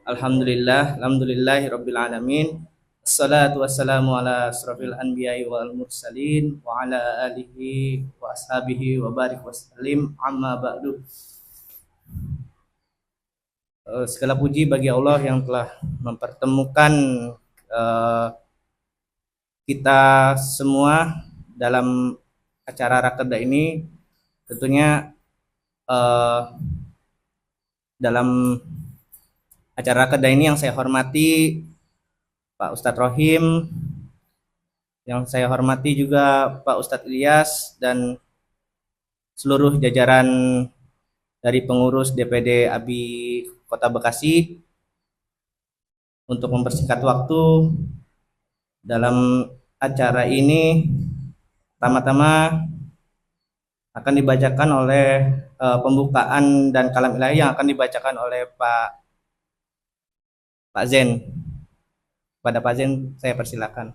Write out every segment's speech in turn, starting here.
Alhamdulillahirabbil alamin. Assalatu wassalamu ala asrofil anbiya'i wal mursalin wa ala alihi wa ashabihi wa barik wasallim amma ba'du. Segala puji bagi Allah yang telah mempertemukan uh, kita semua dalam acara rakerda ini. Tentunya dalam acara rakerda ini yang saya hormati Pak Ustadz Rohim, yang saya hormati juga Pak Ustadz Ilyas dan seluruh jajaran dari pengurus DPD ABI Kota Bekasi. Untuk mempersingkat waktu dalam acara ini, pertama-tama akan dibacakan oleh pembukaan dan kalam ilahi yang akan dibacakan oleh Pak Zen. Pada Pak Zen saya persilakan.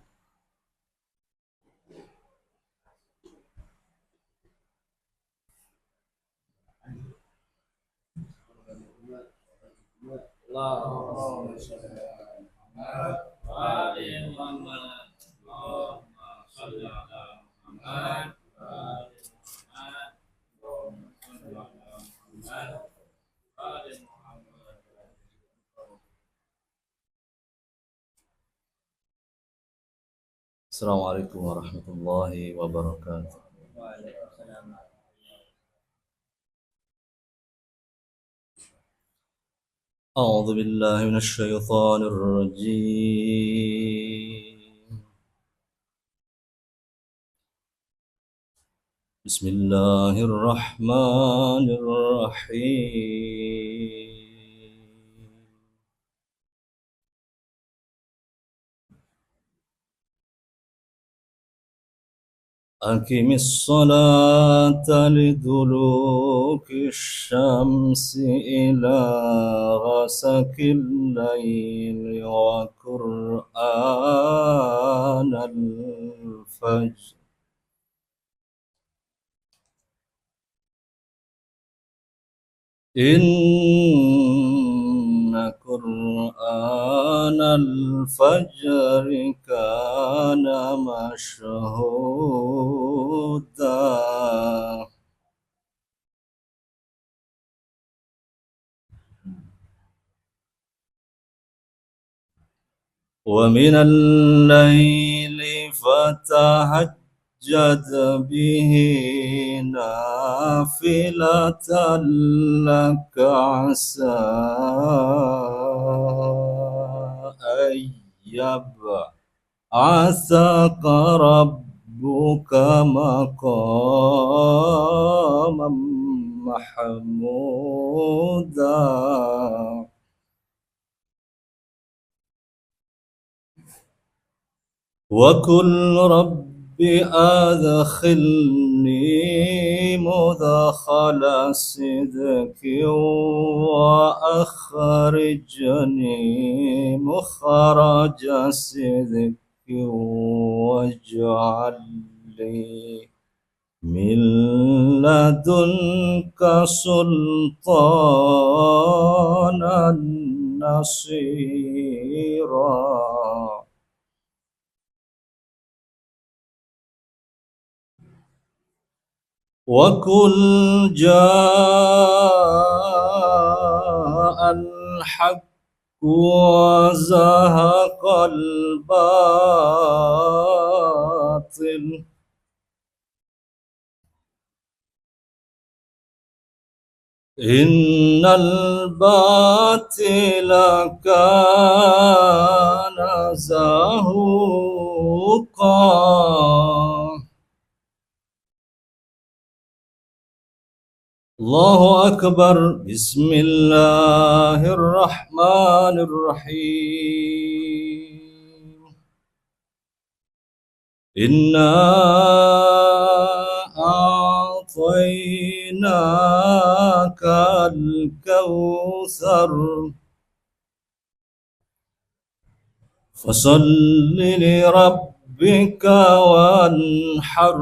Assalamualaikum warahmatullahi wabarakatuh. أعوذ بالله من الشيطان الرجيم. بسم الله الرحمن الرحيم. أقم الصلاة لدلوك الشمس إلى غسق الليل وقرآن الفجر إن قرآن الفجر كان مشهودا ومن الليل فتهجد به نافلة لك عسى أن يبعثك ربك مقاما محمودا وقل رب أدخلني مدخل صدق وأخرجني مخرج صدق واجعل لي من لدنك سلطانا نصيرا وقل جاء الحق وزهق الباطل إن الباطل كان زهوقا الله أكبر بسم الله الرحمن الرحيم إنا أعطيناك الكوثر فصل لربك وانحر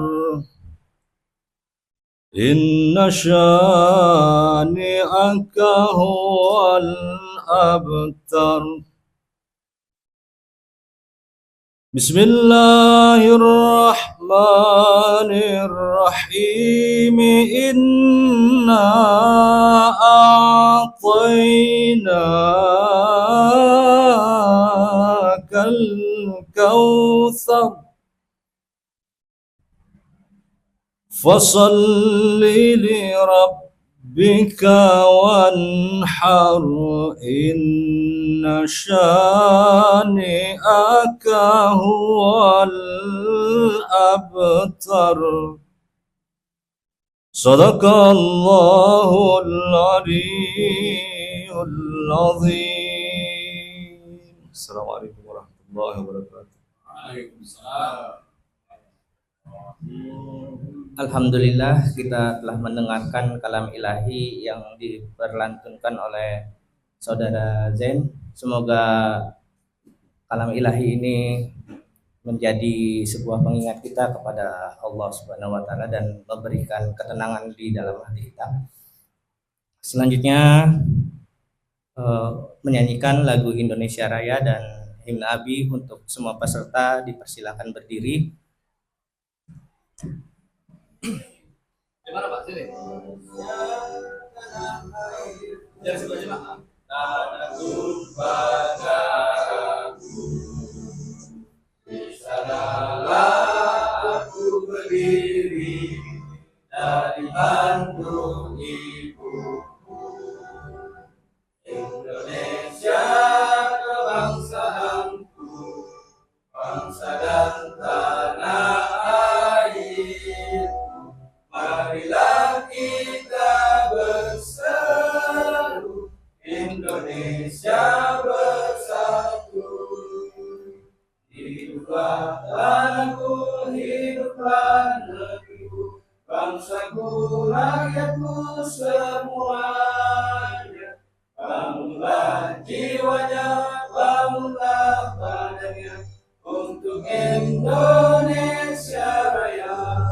إن شانئك هو الأبتر. بسم الله الرحمن الرحيم. إنا أعطيناك الكوثر فصل لربك وانحر إن شانئك هو الأبتر. صدق الله العلي العظيم. السلام عليكم ورحمة الله وبركاته. Alhamdulillah, kita telah mendengarkan kalam ilahi yang diperlantunkan oleh Saudara Zain. Semoga kalam ilahi ini menjadi sebuah pengingat kita kepada Allah Subhanahu wa taala dan memberikan ketenangan di dalam hati kita. Selanjutnya menyanyikan lagu Indonesia Raya dan Himne Abi. Untuk semua peserta dipersilakan berdiri. Gimana Pak? Sini. Dari sebelah jemaah. Tanahku padaku, di sanalah aku berdiri dari Bandung ibuku. Indonesia kebangsaanku, bangsa dan tanah air. Marilah kita berseru, Indonesia bersatu. Hiduplah tanahku, hiduplah negeriku, bangsaku, rakyatku semuanya. Bangunlah jiwanya, bangunlah badannya untuk Indonesia Raya.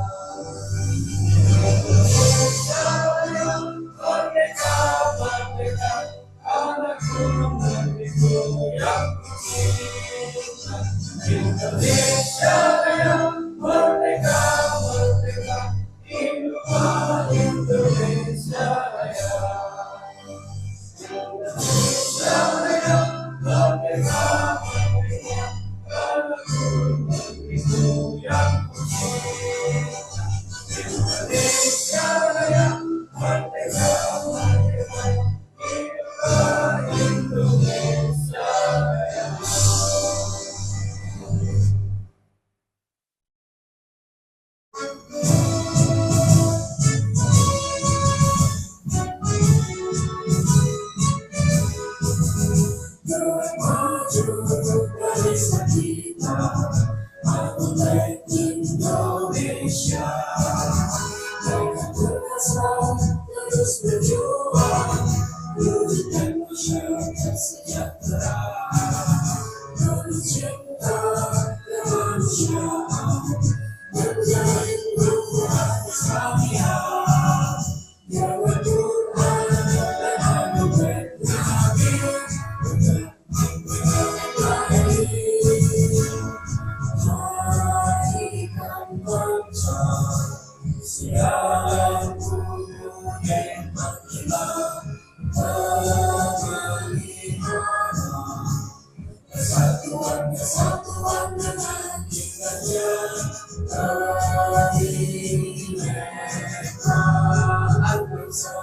Indonesia Raya, merdeka, merdeka, anakku, negeriku yang kucinta. Indonesia Raya, merdeka, merdeka, hiduplah Indonesia Raya. Indonesia Raya, merdeka, merdeka, anakku, negeriku yang kucinta. Indonesia Raya, merdeka, merdeka, hiduplah Indonesia Raya. Indonesia terus berjuang wujudkan masyarakat sejahtera, terus cinta kemanusiaan, menjalin hubungan Islamiah. Jangan Quran dan anugerah Nabi, jadikan bangsa siaran yang menghilang memelihara kesatuan dengan tingkatnya kebinekaan bangsa.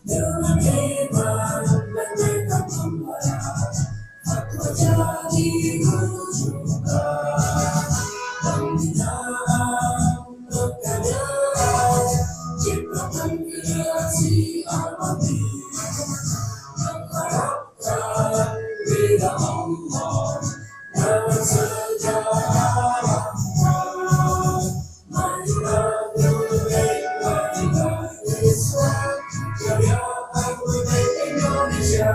Dengan iman dan tekad membara, fatwa jadi rujukan. Pembinaan kekayaan, ciptakan generasi abadi, mengharapkan ridha Allah dan sejarah. Majulah Islam, jaya Indonesia.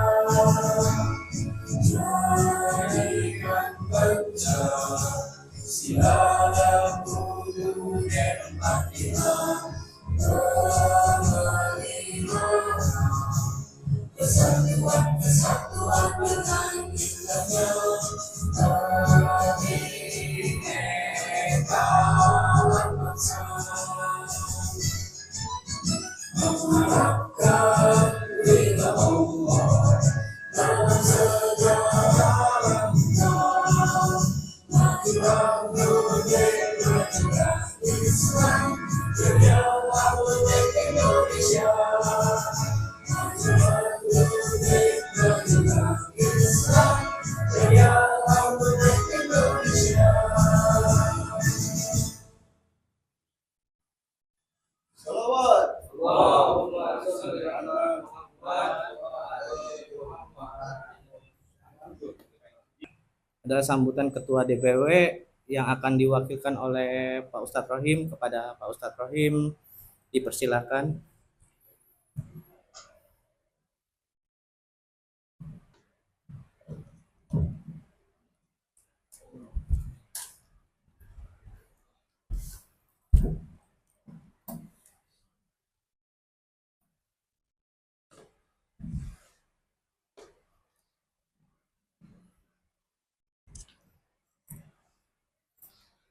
Adalah sambutan Ketua DPW yang akan diwakilkan oleh Pak Ustadz Rohim. Kepada Pak Ustadz Rohim dipersilakan.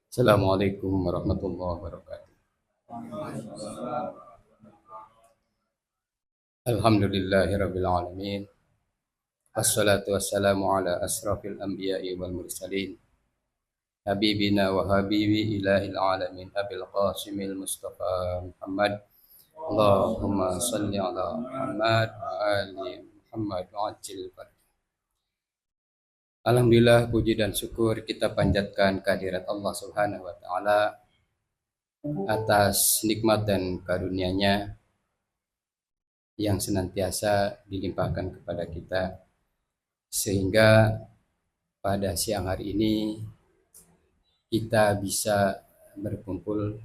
Assalamualaikum warahmatullahi wabarakatuh. Alhamdulillahirabbil alamin. Wassalatu wassalamu ala asrafil anbiya'i wal mursalin. Habibina wa habibi ilahil alamin Abil Qasimil Mustafa Muhammad. Allahumma salli ala Muhammad wa ali Muhammad wa ajil barik. Alhamdulillah, puji dan syukur kita panjatkan kehadirat Allah Subhanahu wa taala atas nikmat dan karunia-Nya yang senantiasa dilimpahkan kepada kita, sehingga pada siang hari ini kita bisa berkumpul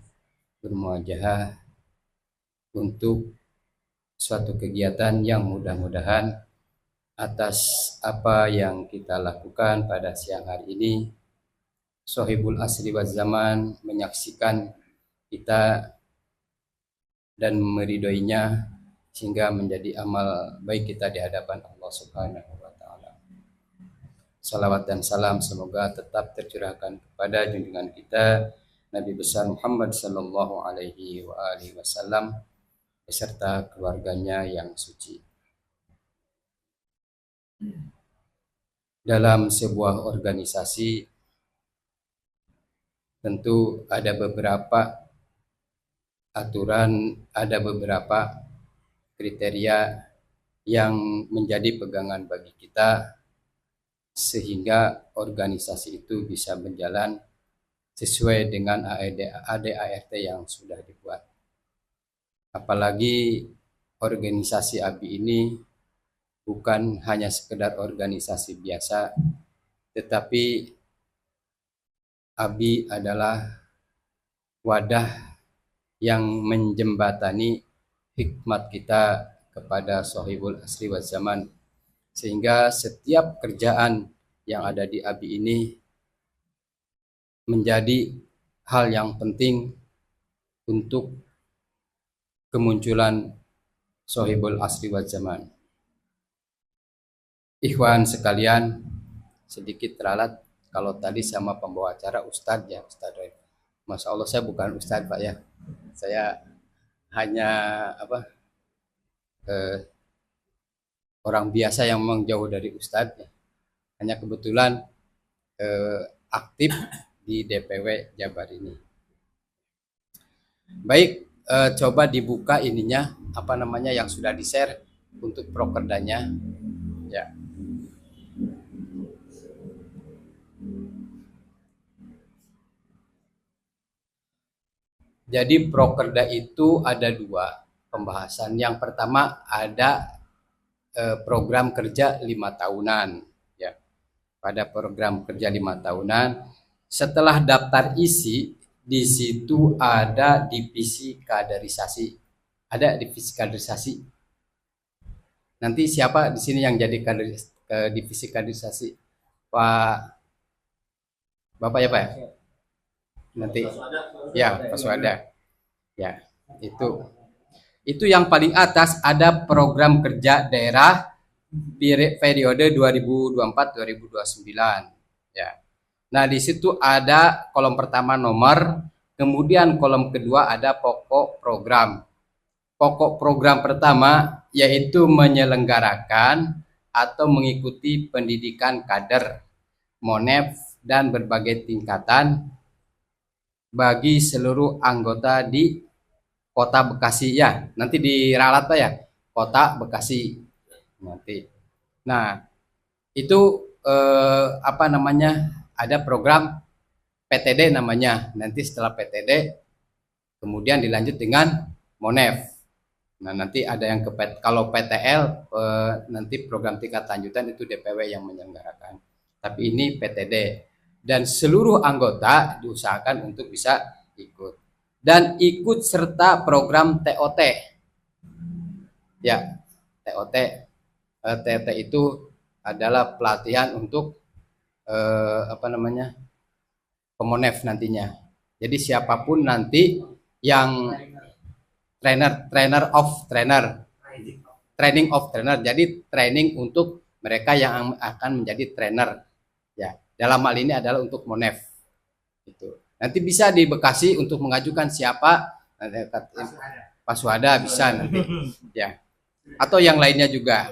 bermuajahah untuk suatu kegiatan yang mudah-mudahan atas apa yang kita lakukan pada siang hari ini, Sohibul Asri wal Zaman menyaksikan kita dan meridhoinya sehingga menjadi amal baik kita di hadapan Allah Subhanahu wa taala. Salawat dan salam semoga tetap tercurahkan kepada junjungan kita Nabi besar Muhammad sallallahu alaihi wasallam beserta keluarganya yang suci. Dalam sebuah organisasi tentu ada beberapa aturan, ada beberapa kriteria yang menjadi pegangan bagi kita sehingga organisasi itu bisa berjalan sesuai dengan ADART yang sudah dibuat. Apalagi organisasi ABI ini bukan hanya sekedar organisasi biasa, tetapi ABI adalah wadah yang menjembatani hikmat kita kepada Sohibul Asri wal Zaman, sehingga setiap kerjaan yang ada di ABI ini menjadi hal yang penting untuk kemunculan Sohibul Asri wal Zaman. Ikhwan sekalian, sedikit teralat kalau tadi sama pembawa acara Ustadz ya, Ustadz Roy. Masya Allah, saya bukan Ustadz Pak ya, saya hanya orang biasa yang memang jauh dari Ustadz ya. Hanya kebetulan aktif di DPW Jabar ini. Baik, coba dibuka ininya yang sudah di-share untuk prokerdanya ya. Jadi prokerda itu ada dua pembahasan. Yang pertama ada program kerja 5 tahunan ya. Pada program kerja 5 tahunan, setelah daftar isi di situ ada divisi kaderisasi. Ada divisi kaderisasi. Nanti siapa di sini yang jadi divisi kaderisasi? Pak Bapak ya Pak ya? Nanti ya Pak Swada. Ya, itu yang paling atas ada program kerja daerah periode 2024-2029 ya. Nah, di situ ada kolom pertama nomor, kemudian kolom kedua ada pokok program. Pokok program pertama yaitu menyelenggarakan atau mengikuti pendidikan kader, MONEF dan berbagai tingkatan bagi seluruh anggota di Kota Bekasi ya. Nanti diralat Pak ya, Kota Bekasi nanti. Nah, itu apa namanya? Ada program PTD namanya. Nanti setelah PTD kemudian dilanjut dengan MONEF. Nah, nanti ada yang kalau PTL nanti program tingkat lanjutan itu DPW yang menyelenggarakan. Tapi ini PTD dan seluruh anggota diusahakan untuk bisa ikut. Dan ikut serta program TOT. Ya, TOT. TOT itu adalah pelatihan untuk apa namanya? Pemonef nantinya. Jadi siapapun nanti yang training of trainer. Jadi training untuk mereka yang akan menjadi trainer. Ya, dalam hal ini adalah untuk MONEF. Itu. Nanti bisa di Bekasi untuk mengajukan siapa, Pak Swada bisa nanti, ya. Atau yang lainnya juga.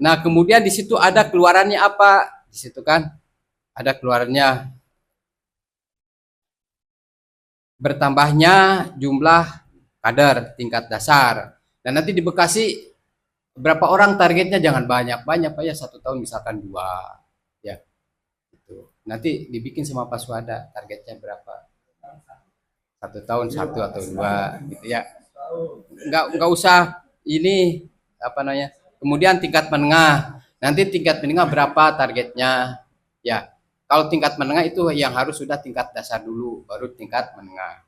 Nah, kemudian di situ ada keluarannya apa? Di situ kan ada keluarannya bertambahnya jumlah kader tingkat dasar. Dan nanti di Bekasi berapa orang targetnya jangan banyak-banyak Pak ya, 1 tahun misalkan 2 ya. Gitu. Nanti dibikin sama Pak Swada targetnya berapa. 1 tahun 1 atau 2 gitu ya. Enggak usah ini apa namanya. Kemudian tingkat menengah. Nanti tingkat menengah berapa targetnya? Ya. Kalau tingkat menengah itu yang harus sudah tingkat dasar dulu, baru tingkat menengah.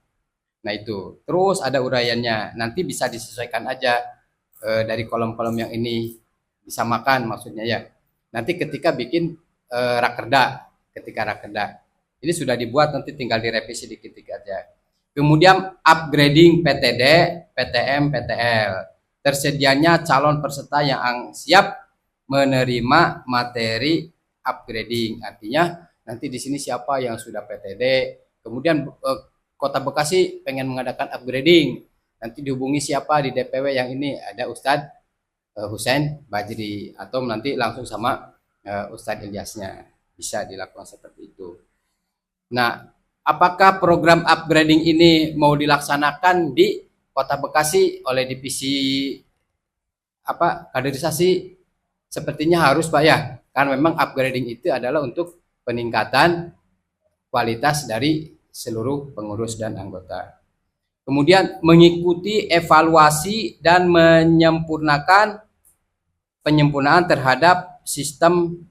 Nah itu. Terus ada uraiannya. Nanti bisa disesuaikan aja dari kolom-kolom yang ini disamakan maksudnya ya. Nanti ketika bikin rakerda, ini sudah dibuat, nanti tinggal direvisi dikit aja. Kemudian upgrading PTD, PTM, PTL. Tersedianya calon peserta yang siap menerima materi upgrading. Artinya nanti di sini siapa yang sudah PTD, kemudian Kota Bekasi pengen mengadakan upgrading. Nanti dihubungi siapa di DPW yang ini, ada Ustadz Husain Bajri atau nanti langsung sama Ustadz Ilyasnya. Bisa dilakukan seperti itu. Nah, apakah program upgrading ini mau dilaksanakan di Kota Bekasi oleh divisi kaderisasi? Sepertinya harus Pak ya, karena memang upgrading itu adalah untuk peningkatan kualitas dari seluruh pengurus dan anggota. Kemudian mengikuti evaluasi dan penyempurnaan terhadap sistem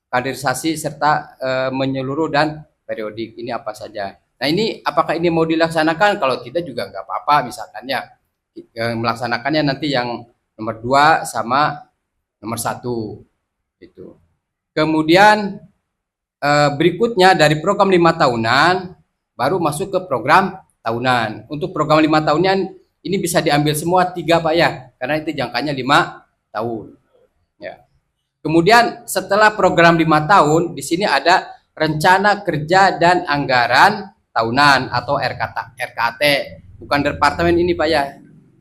kaderisasi serta menyeluruh dan periodik. Ini apa saja. Nah ini apakah ini mau dilaksanakan? Kalau tidak juga nggak apa-apa, misalkan ya melaksanakannya nanti yang nomor 2 sama nomor 1 itu. Kemudian berikutnya dari program 5 tahunan baru masuk ke program tahunan. Untuk program 5 tahunan ini bisa diambil semua 3 Pak ya, karena itu jangkanya 5 tahun. Ya. Kemudian setelah program 5 tahun di sini ada rencana kerja dan anggaran tahunan atau RKT. Bukan departemen ini Pak ya,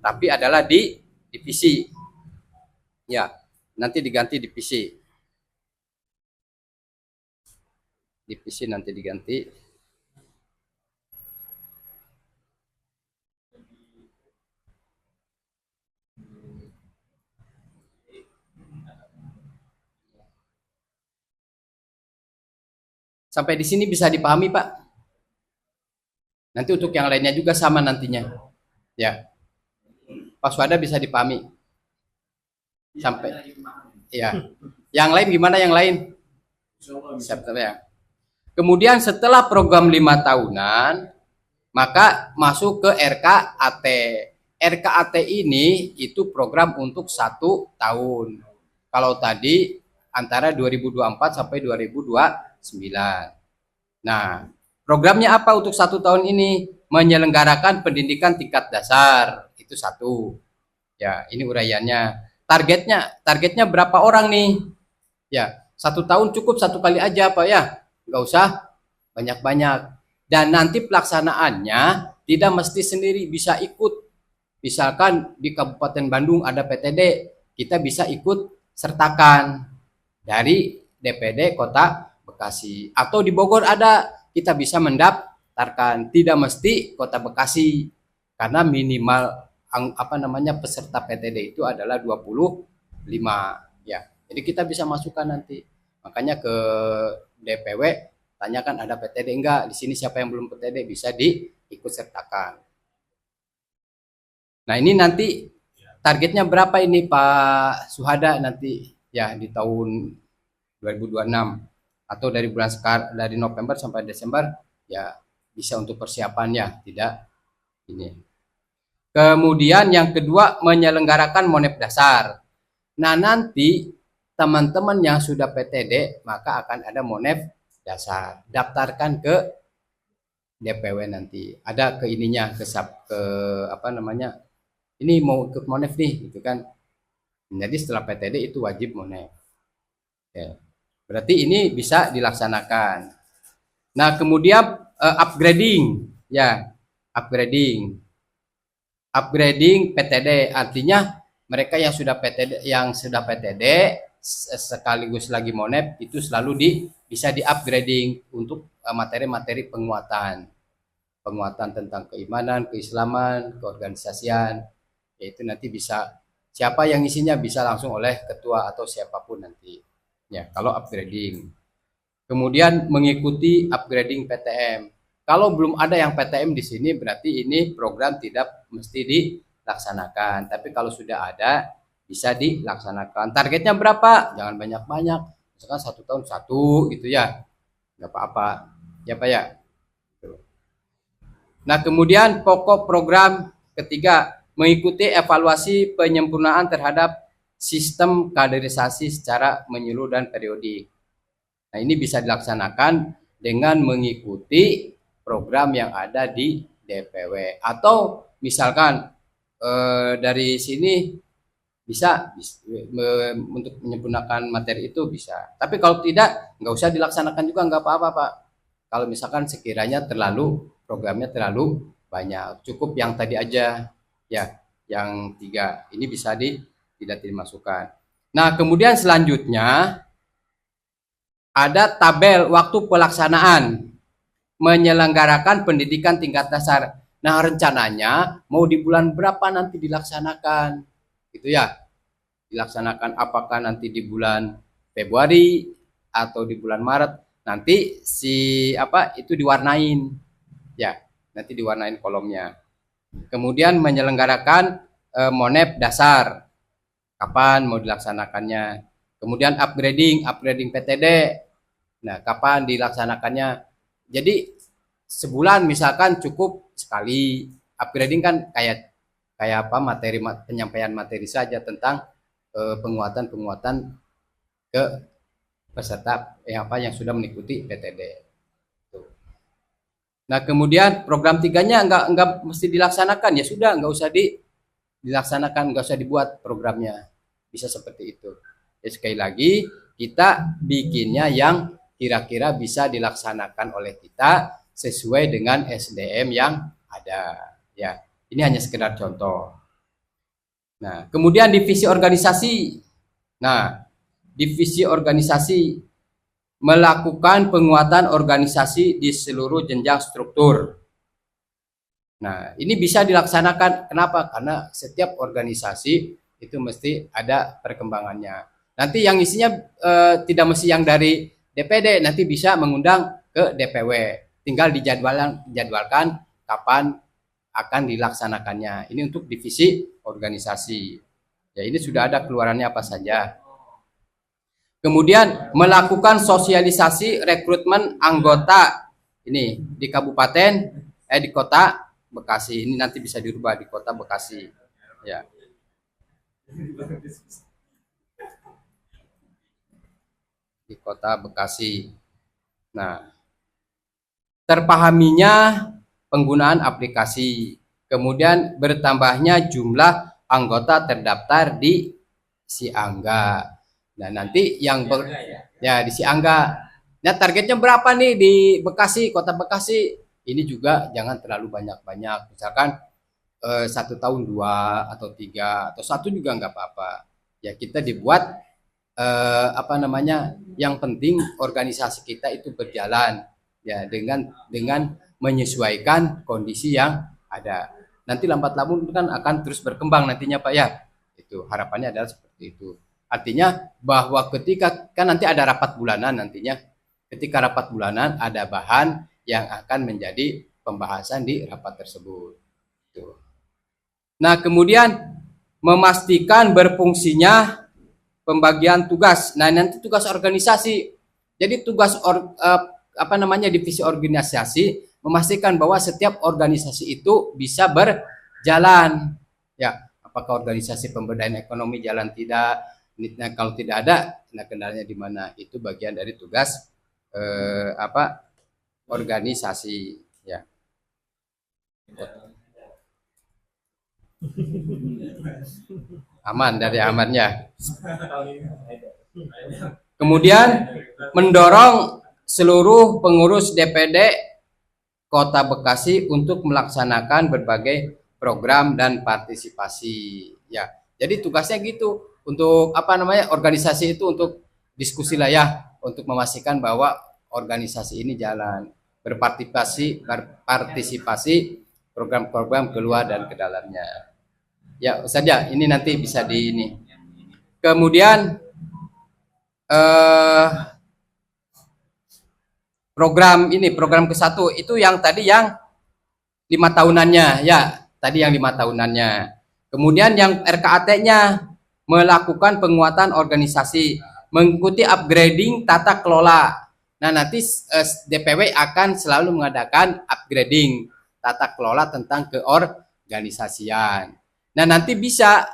tapi adalah di divisi. Ya, nanti diganti divisi. Divisi nanti diganti. Sampai di sini bisa dipahami Pak? Nanti untuk yang lainnya juga sama nantinya. Ya. Pak Swada bisa dipahami. Sampai. Ya. Yang lain gimana yang lain? Ya. Kemudian setelah program 5 tahunan, maka masuk ke RKAT. RKAT ini itu program untuk 1 tahun. Kalau tadi antara 2024 sampai 2029. Nah, programnya apa untuk 1 tahun ini? Menyelenggarakan pendidikan tingkat dasar, itu satu. Ya, ini uraiannya. Targetnya berapa orang nih? Ya, 1 tahun cukup 1 kali aja Pak ya, nggak usah banyak-banyak. Dan nanti pelaksanaannya tidak mesti sendiri, bisa ikut. Misalkan di Kabupaten Bandung ada PTD, kita bisa ikut sertakan dari DPD Kota Bekasi. Atau di Bogor ada, kita bisa mendaftarkan. Tidak mesti Kota Bekasi, karena minimal peserta PTD itu adalah 25 ya. Jadi kita bisa masukkan nanti. Makanya ke DPW tanyakan ada PTD enggak, di sini siapa yang belum PTD bisa diikut sertakan. Nah, ini nanti targetnya berapa ini Pak Suhada nanti ya di tahun 2026 atau dari dari November sampai Desember ya, bisa untuk persiapannya, tidak ini. Kemudian yang kedua, menyelenggarakan monep dasar. Nah, nanti teman-teman yang sudah PTD maka akan ada monep dasar. Daftarkan ke DPW nanti. Ada ke ininya, ke ini mau ikut monef nih gitu kan. Jadi setelah PTD itu wajib monef. Ya. Berarti ini bisa dilaksanakan. Nah, kemudian upgrading ya, upgrading PTD, artinya mereka yang sudah PTD sekaligus lagi monep itu selalu bisa di upgrading untuk materi-materi penguatan tentang keimanan, keislaman, keorganisasian, yaitu nanti bisa siapa yang isinya bisa langsung oleh ketua atau siapapun nanti ya kalau upgrading. Kemudian mengikuti upgrading PTM. Kalau belum ada yang PTM di sini berarti ini program tidak mesti dilaksanakan. Tapi kalau sudah ada bisa dilaksanakan. Targetnya berapa? Jangan banyak-banyak. Misalkan 1 tahun 1 gitu ya. Nggak apa-apa. Ya Pak ya. Nah, kemudian pokok program ketiga, mengikuti evaluasi penyempurnaan terhadap sistem kaderisasi secara menyeluruh dan periodik. Nah, ini bisa dilaksanakan dengan mengikuti program yang ada di DPW. Atau misalkan dari sini bisa untuk menyempurnakan materi itu bisa. Tapi kalau tidak, nggak usah dilaksanakan juga, nggak apa-apa Pak. Kalau misalkan sekiranya programnya terlalu banyak, cukup yang tadi aja ya, yang 3 ini bisa tidak dimasukkan. Nah, kemudian selanjutnya ada tabel waktu pelaksanaan menyelenggarakan pendidikan tingkat dasar. Nah, rencananya mau di bulan berapa nanti dilaksanakan gitu ya, dilaksanakan apakah nanti di bulan Februari atau di bulan Maret, nanti itu diwarnain ya, nanti diwarnain kolomnya. Kemudian menyelenggarakan monep dasar, kapan mau dilaksanakannya. Kemudian upgrading PTD, nah kapan dilaksanakannya. Jadi sebulan misalkan cukup sekali. Upgrading kan kayak penyampaian materi saja tentang penguatan ke peserta yang sudah mengikuti PTD. Nah, kemudian program 3-nya enggak mesti dilaksanakan, ya sudah, enggak usah dilaksanakan, enggak usah dibuat programnya. Bisa seperti itu. Ya, sekali lagi kita bikinnya yang kira-kira bisa dilaksanakan oleh kita sesuai dengan SDM yang ada. Ya, ini hanya sekedar contoh. Nah, kemudian divisi organisasi. Nah, divisi organisasi melakukan penguatan organisasi di seluruh jenjang struktur. Nah, ini bisa dilaksanakan. Kenapa? Karena setiap organisasi itu mesti ada perkembangannya. Nanti yang isinya tidak mesti yang dari DPD, nanti bisa mengundang ke DPW. Tinggal dijadwalkan kapan akan dilaksanakannya. Ini untuk divisi organisasi. Ya, ini sudah ada keluarannya apa saja. Kemudian melakukan sosialisasi rekrutmen anggota ini di kabupaten di kota Bekasi. Ini nanti bisa dirubah di kota Bekasi. Ya. Di kota Bekasi. Nah, terpahaminya penggunaan aplikasi, kemudian bertambahnya jumlah anggota terdaftar di Siangga. Nah, nanti yang ya di Siangga. Nah, targetnya berapa nih di Bekasi, Kota Bekasi? Ini juga jangan terlalu banyak-banyak. Misalkan 1 tahun 2 atau 3 atau 1 juga nggak apa-apa. Ya kita dibuat apa namanya? Yang penting organisasi kita itu berjalan ya dengan menyesuaikan kondisi yang ada. Nanti lambat laun kan akan terus berkembang nantinya Pak ya. Itu harapannya adalah seperti itu. Artinya bahwa ketika kan nanti ada rapat bulanan nantinya. Ketika rapat bulanan ada bahan yang akan menjadi pembahasan di rapat tersebut. Tuh. Nah, kemudian memastikan berfungsinya pembagian tugas. Nah, nanti tugas organisasi. Jadi tugas divisi organisasi memastikan bahwa setiap organisasi itu bisa berjalan. Ya, apakah organisasi pemberdayaan ekonomi jalan tidak? Nah, kalau tidak ada, nah kendalanya di mana? Itu bagian dari tugas organisasi ya. Aman dari amannya. Kemudian mendorong seluruh pengurus DPD Kota Bekasi untuk melaksanakan berbagai program dan partisipasi ya. Jadi tugasnya gitu untuk organisasi itu untuk diskusi lah ya, untuk memastikan bahwa organisasi ini jalan, berpartisipasi program-program keluar dan ke dalamnya. Ya, Ustaz ya, ini nanti bisa di ini. Kemudian program ke-1 itu yang tadi yang 5 tahunannya ya, tadi yang 5 tahunannya. Kemudian yang RKAT-nya melakukan penguatan organisasi, mengikuti upgrading tata kelola. Nah, nanti DPW akan selalu mengadakan upgrading tata kelola tentang keorganisasian. Nah, nanti bisa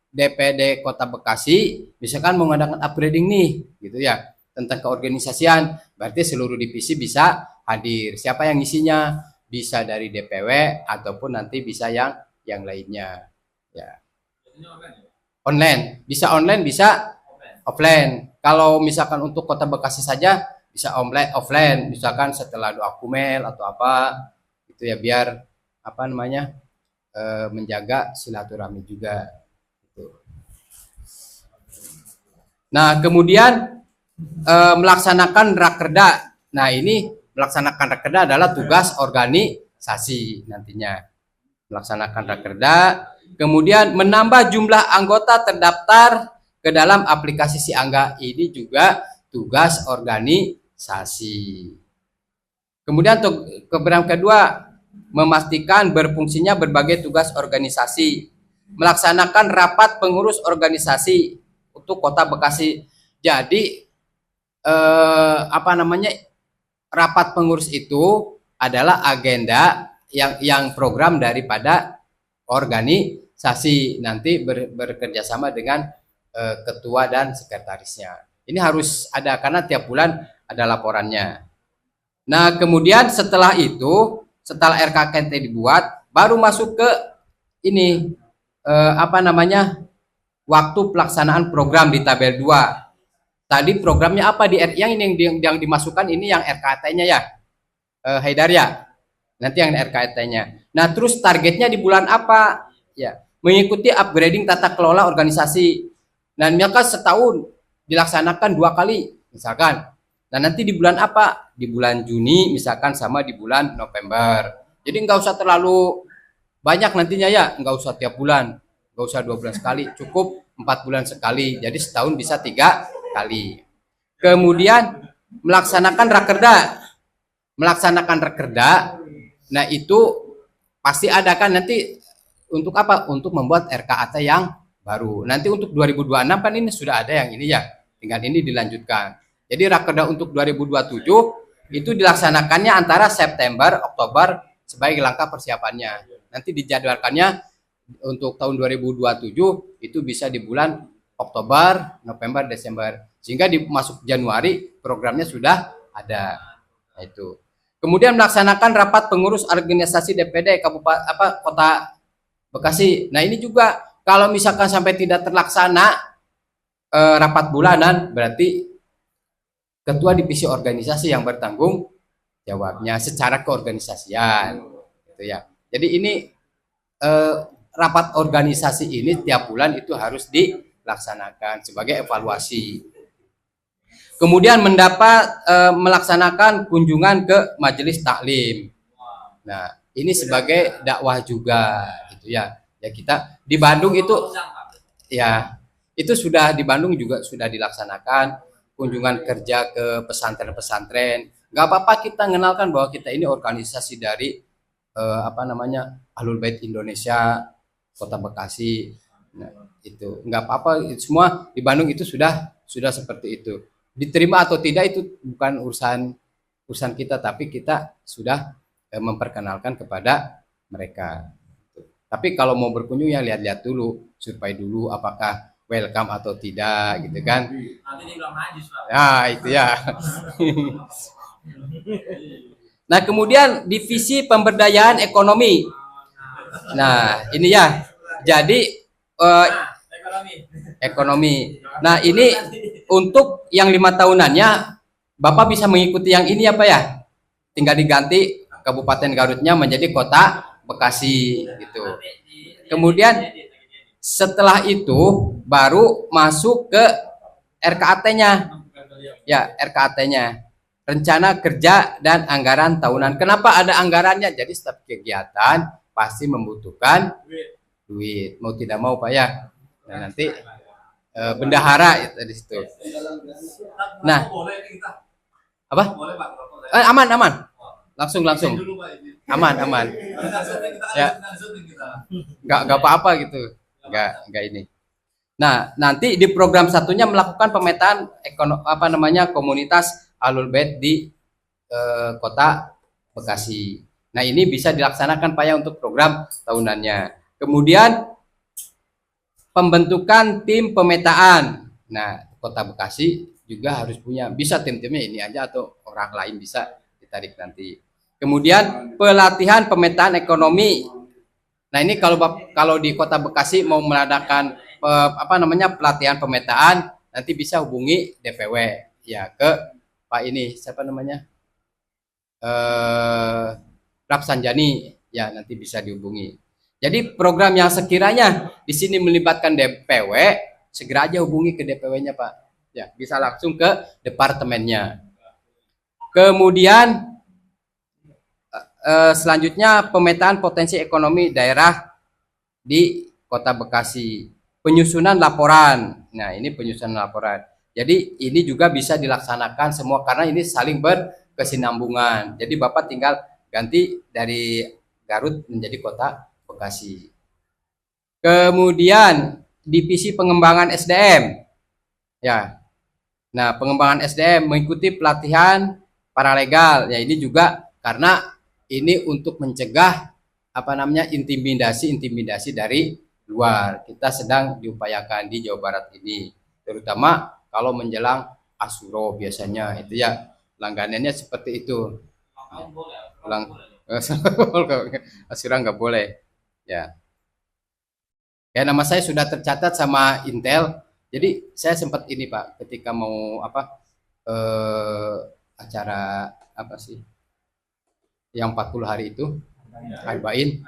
DPD Kota Bekasi misalkan mau mengadakan upgrading nih, gitu ya, tentang keorganisasian, berarti seluruh divisi bisa hadir. Siapa yang isinya? Bisa dari DPW ataupun nanti bisa yang lainnya. Ya. Online, bisa online, bisa offline. Kalau misalkan untuk Kota Bekasi saja bisa online, offline, misalkan setelah doa kumel atau apa, itu ya biar menjaga silaturahmi juga. Gitu. Nah, kemudian melaksanakan rakerda. Nah, ini melaksanakan rakerda adalah tugas organisasi nantinya. Melaksanakan rakerda, kemudian menambah jumlah anggota terdaftar ke dalam aplikasi Siangga, ini juga tugas organisasi. Kemudian program kedua, memastikan berfungsinya berbagai tugas organisasi, melaksanakan rapat pengurus organisasi untuk Kota Bekasi. Jadi rapat pengurus itu adalah agenda yang program daripada organisasi, nanti bekerja sama dengan ketua dan sekretarisnya. Ini harus ada karena tiap bulan ada laporannya. Nah, kemudian setelah itu, setelah RKKT dibuat, baru masuk ke ini waktu pelaksanaan program di tabel 2. Tadi programnya apa yang dimasukkan ini yang RKT-nya ya, Haidar ya. Nanti yang RKT-nya. Nah, terus targetnya di bulan apa? Ya, mengikuti upgrading tata kelola organisasi. Dan maka setahun dilaksanakan 2 kali misalkan. Nah, nanti di bulan apa? Di bulan Juni misalkan sama di bulan November. Jadi nggak usah terlalu banyak nantinya ya, nggak usah tiap bulan, nggak usah 2 bulan sekali, cukup 4 bulan sekali. Jadi setahun bisa 3 kali. Kemudian melaksanakan rakerda. Nah, itu pasti ada kan nanti untuk apa? Untuk membuat RKAT yang baru. Nanti untuk 2026 kan ini sudah ada yang ini ya, tinggal ini dilanjutkan. Jadi rakerda untuk 2027 itu dilaksanakannya antara September, Oktober sebagai langkah persiapannya. Nanti dijadwalkannya untuk tahun 2027 itu bisa di bulan Oktober, November, Desember. Sehingga di masuk Januari programnya sudah ada. Nah, itu. Kemudian melaksanakan rapat pengurus organisasi DPD Kabupaten Kota Bekasi. Nah, ini juga kalau misalkan sampai tidak terlaksana rapat bulanan, berarti ketua divisi organisasi yang bertanggung jawabnya secara keorganisasian, gitu ya. Jadi ini rapat organisasi ini tiap bulan itu harus dilaksanakan sebagai evaluasi. Kemudian melaksanakan kunjungan ke majelis taklim. Nah, ini sebagai dakwah juga, gitu ya. Ya kita di Bandung itu, ya itu sudah di Bandung juga sudah dilaksanakan kunjungan kerja ke pesantren-pesantren. Gak apa-apa kita mengenalkan bahwa kita ini organisasi dari Ahlul Bait Indonesia Kota Bekasi. Nah, itu nggak apa-apa, semua di Bandung itu sudah seperti itu. Diterima atau tidak itu bukan urusan kita, tapi kita sudah memperkenalkan kepada mereka. Tapi kalau mau berkunjung ya lihat-lihat dulu, survei dulu apakah welcome atau tidak, gitu kan. Nah, itu ya. Nah, kemudian divisi pemberdayaan ekonomi. Nah, ini ya. Jadi ekonomi. Nah, ini untuk yang 5 tahunannya, Bapak bisa mengikuti yang ini apa ya? Tinggal diganti Kabupaten Garutnya menjadi Kota Bekasi, gitu. Kemudian setelah itu baru masuk ke RKAT-nya. Ya, RKAT-nya. Rencana kerja dan anggaran tahunan. Kenapa ada anggarannya? Jadi setiap kegiatan pasti membutuhkan duit. Mau tidak mau Pak ya. Nah, nanti bendahara itu di situ. Nah, apa? Aman. Langsung. Aman. Ya. Enggak apa-apa gitu. Enggak ini. Nah, nanti di program satunya melakukan pemetaan komunitas Ahlul Bait di Kota Bekasi. Nah, ini bisa dilaksanakan Pak ya untuk program tahunannya. Kemudian pembentukan tim pemetaan. Nah, Kota Bekasi juga harus punya, bisa tim-timnya ini aja atau orang lain bisa ditarik nanti. Kemudian pelatihan pemetaan ekonomi. Nah, ini kalau di Kota Bekasi mau mengadakan pelatihan pemetaan, nanti bisa hubungi DPW ya ke Pak ini siapa namanya? Rapsanjani ya, nanti bisa dihubungi. Jadi program yang sekiranya di sini melibatkan DPW, segera aja hubungi ke DPW-nya Pak. Ya, bisa langsung ke departemennya. Kemudian selanjutnya pemetaan potensi ekonomi daerah di Kota Bekasi. Penyusunan laporan. Nah, ini penyusunan laporan. Jadi ini juga bisa dilaksanakan semua karena ini saling berkesinambungan. Jadi Bapak tinggal ganti dari Garut menjadi Kota Bekasi. Kemudian divisi pengembangan SDM. Ya. Nah, pengembangan SDM mengikuti pelatihan paralegal. Ya, ini juga karena ini untuk mencegah intimidasi dari luar. Kita sedang diupayakan di Jawa Barat ini, terutama kalau menjelang Asyura biasanya itu ya langganannya seperti itu. Asyura nggak boleh. Ya. Ya, nama saya sudah tercatat sama Intel. Jadi saya sempat ini Pak, ketika mau acara yang 40 hari itu, Arbain.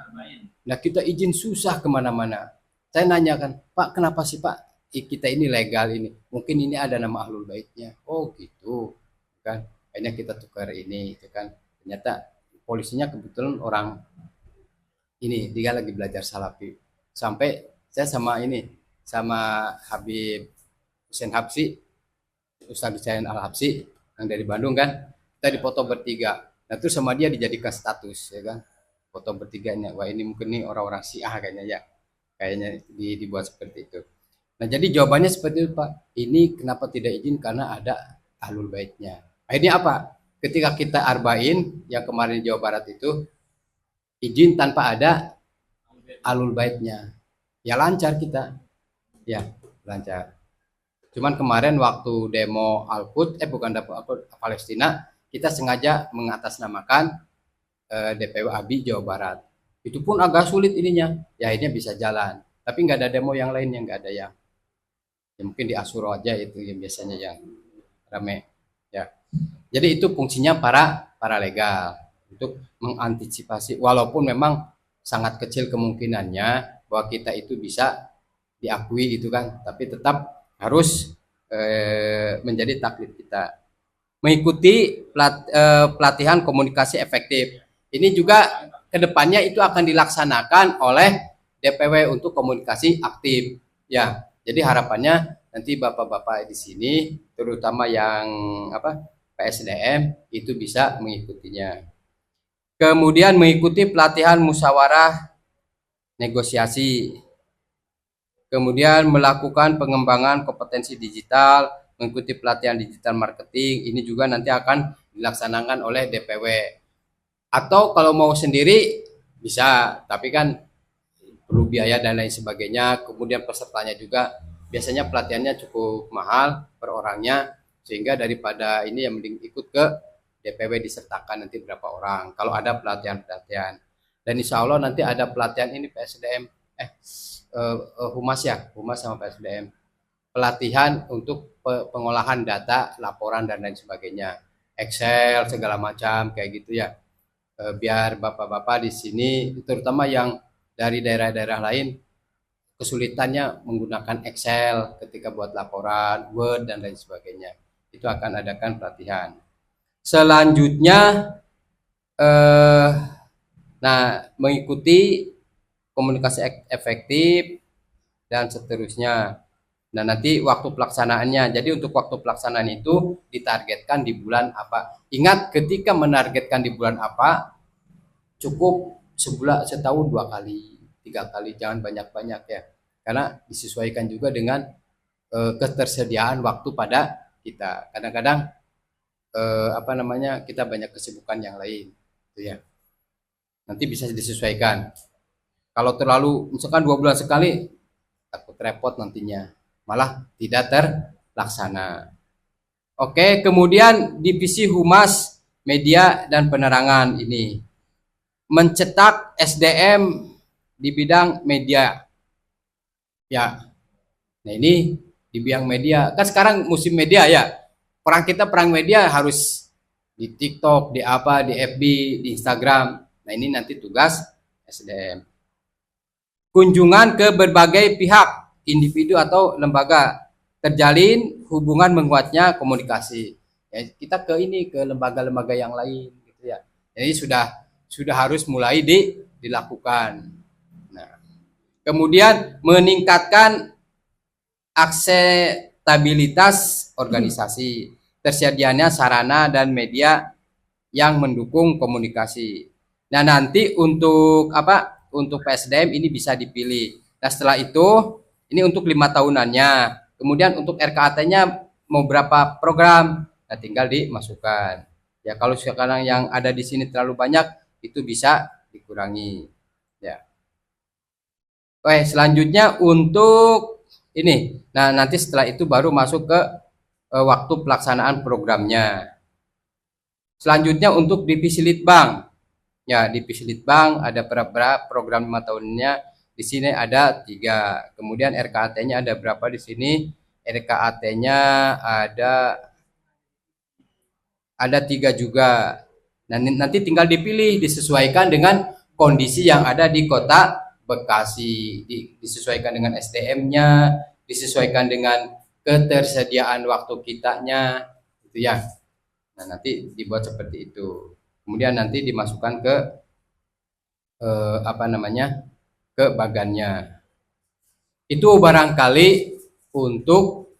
Nah, kita izin susah kemana-mana. Saya nanyakan, Pak, kenapa sih Pak kita ini legal ini? Mungkin ini ada nama Ahlul Baitnya. Oh gitu, kan? Akhirnya kita tukar ini, itu kan. Ternyata polisinya kebetulan orang ini, dia lagi belajar Salafi. Sampai saya sama Habib Hussein Habsi, Ustadz Hussein Al-Habsi yang dari Bandung kan, kita dipoto bertiga. Nah, terus sama dia dijadikan status, ya kan, foto bertiganya. Wah, ini mungkin nih orang-orang Syiah kayaknya ya, kayaknya dibuat seperti itu. Nah, jadi jawabannya seperti itu Pak. Ini kenapa tidak izin? Karena ada Ahlul Baitnya. Akhirnya apa? Ketika kita Arbain yang kemarin di Jawa Barat itu izin tanpa ada Ahlul Baitnya. Ya lancar kita. Ya, lancar. Cuman kemarin waktu demo Al-Quds, bukan demo Al-Quds, Palestina, kita sengaja mengatasnamakan DPW ABI Jawa Barat. Itu pun agak sulit ininya. Ya ini bisa jalan. Tapi nggak ada demo yang lain yang nggak ada yang. Ya mungkin di Asuro aja itu yang biasanya yang rame. Ya. Jadi itu fungsinya para legal untuk mengantisipasi. Walaupun memang sangat kecil kemungkinannya bahwa kita itu bisa diakui gitu kan. Tapi tetap harus menjadi taklid kita. Mengikuti pelatihan komunikasi efektif. Ini juga kedepannya itu akan dilaksanakan oleh DPW untuk komunikasi aktif. Ya, jadi harapannya nanti bapak-bapak di sini, terutama yang PSDM itu bisa mengikutinya. Kemudian mengikuti pelatihan musyawarah negosiasi. Kemudian melakukan pengembangan kompetensi digital, mengikuti pelatihan digital marketing. Ini juga nanti akan dilaksanakan oleh DPW. Atau kalau mau sendiri bisa, tapi kan perlu biaya dan lain sebagainya. Kemudian pesertanya juga biasanya pelatihannya cukup mahal per orangnya, sehingga daripada ini yang mending ikut ke DPW disertakan nanti berapa orang. Kalau ada pelatihan-pelatihan. Dan insya Allah nanti ada pelatihan ini PSDM, Humas ya, Humas sama PSDM. Pelatihan untuk pengolahan data, laporan dan lain sebagainya. Excel segala macam kayak gitu ya. Biar bapak-bapak di sini, terutama yang dari daerah-daerah lain, kesulitannya menggunakan Excel ketika buat laporan, Word dan lain sebagainya. Itu akan adakan pelatihan. Selanjutnya, mengikuti komunikasi efektif dan seterusnya. Nah, nanti waktu pelaksanaannya. Jadi untuk waktu pelaksanaan itu ditargetkan di bulan apa? Ingat, ketika menargetkan di bulan apa, cukup setahun 2 kali, 3 kali, jangan banyak-banyak ya. Karena disesuaikan juga dengan ketersediaan waktu pada kita. Kadang-kadang kita banyak kesibukan yang lain, gitu ya. Nanti bisa disesuaikan. Kalau terlalu, misalkan 2 bulan sekali, takut repot nantinya, malah tidak terlaksana. Oke, kemudian divisi humas media dan penerangan ini mencetak SDM di bidang media. Ya. Nah, ini di bidang media. Kan sekarang musim media ya. Perang media harus di TikTok, di FB, di Instagram. Nah, ini nanti tugas SDM. Kunjungan ke berbagai pihak, individu atau lembaga, terjalin hubungan menguatnya komunikasi. Ya, kita ke lembaga-lembaga yang lain gitu ya. Jadi sudah harus mulai dilakukan. Nah, kemudian meningkatkan akseptabilitas organisasi, tersedianya sarana dan media yang mendukung komunikasi. Nah, nanti untuk PSDM ini bisa dipilih. Nah, setelah itu ini untuk 5 tahunannya. Kemudian untuk RKAT-nya mau berapa program? Nah, tinggal dimasukkan. Ya, kalau sekarang yang ada di sini terlalu banyak, itu bisa dikurangi. Ya. Oke, selanjutnya untuk ini. Nah, nanti setelah itu baru masuk ke waktu pelaksanaan programnya. Selanjutnya untuk divisi Litbang. Ya, divisi Litbang ada berapa program 5 tahunnya. Di sini ada 3. Kemudian RKAT-nya ada berapa di sini? RKAT-nya ada 3 juga. Nanti tinggal dipilih, disesuaikan dengan kondisi yang ada di Kota Bekasi, disesuaikan dengan SDM-nya, disesuaikan dengan ketersediaan waktu kitanya, gitu ya. Nah, nanti dibuat seperti itu. Kemudian nanti dimasukkan ke ke bagannya. Itu barangkali untuk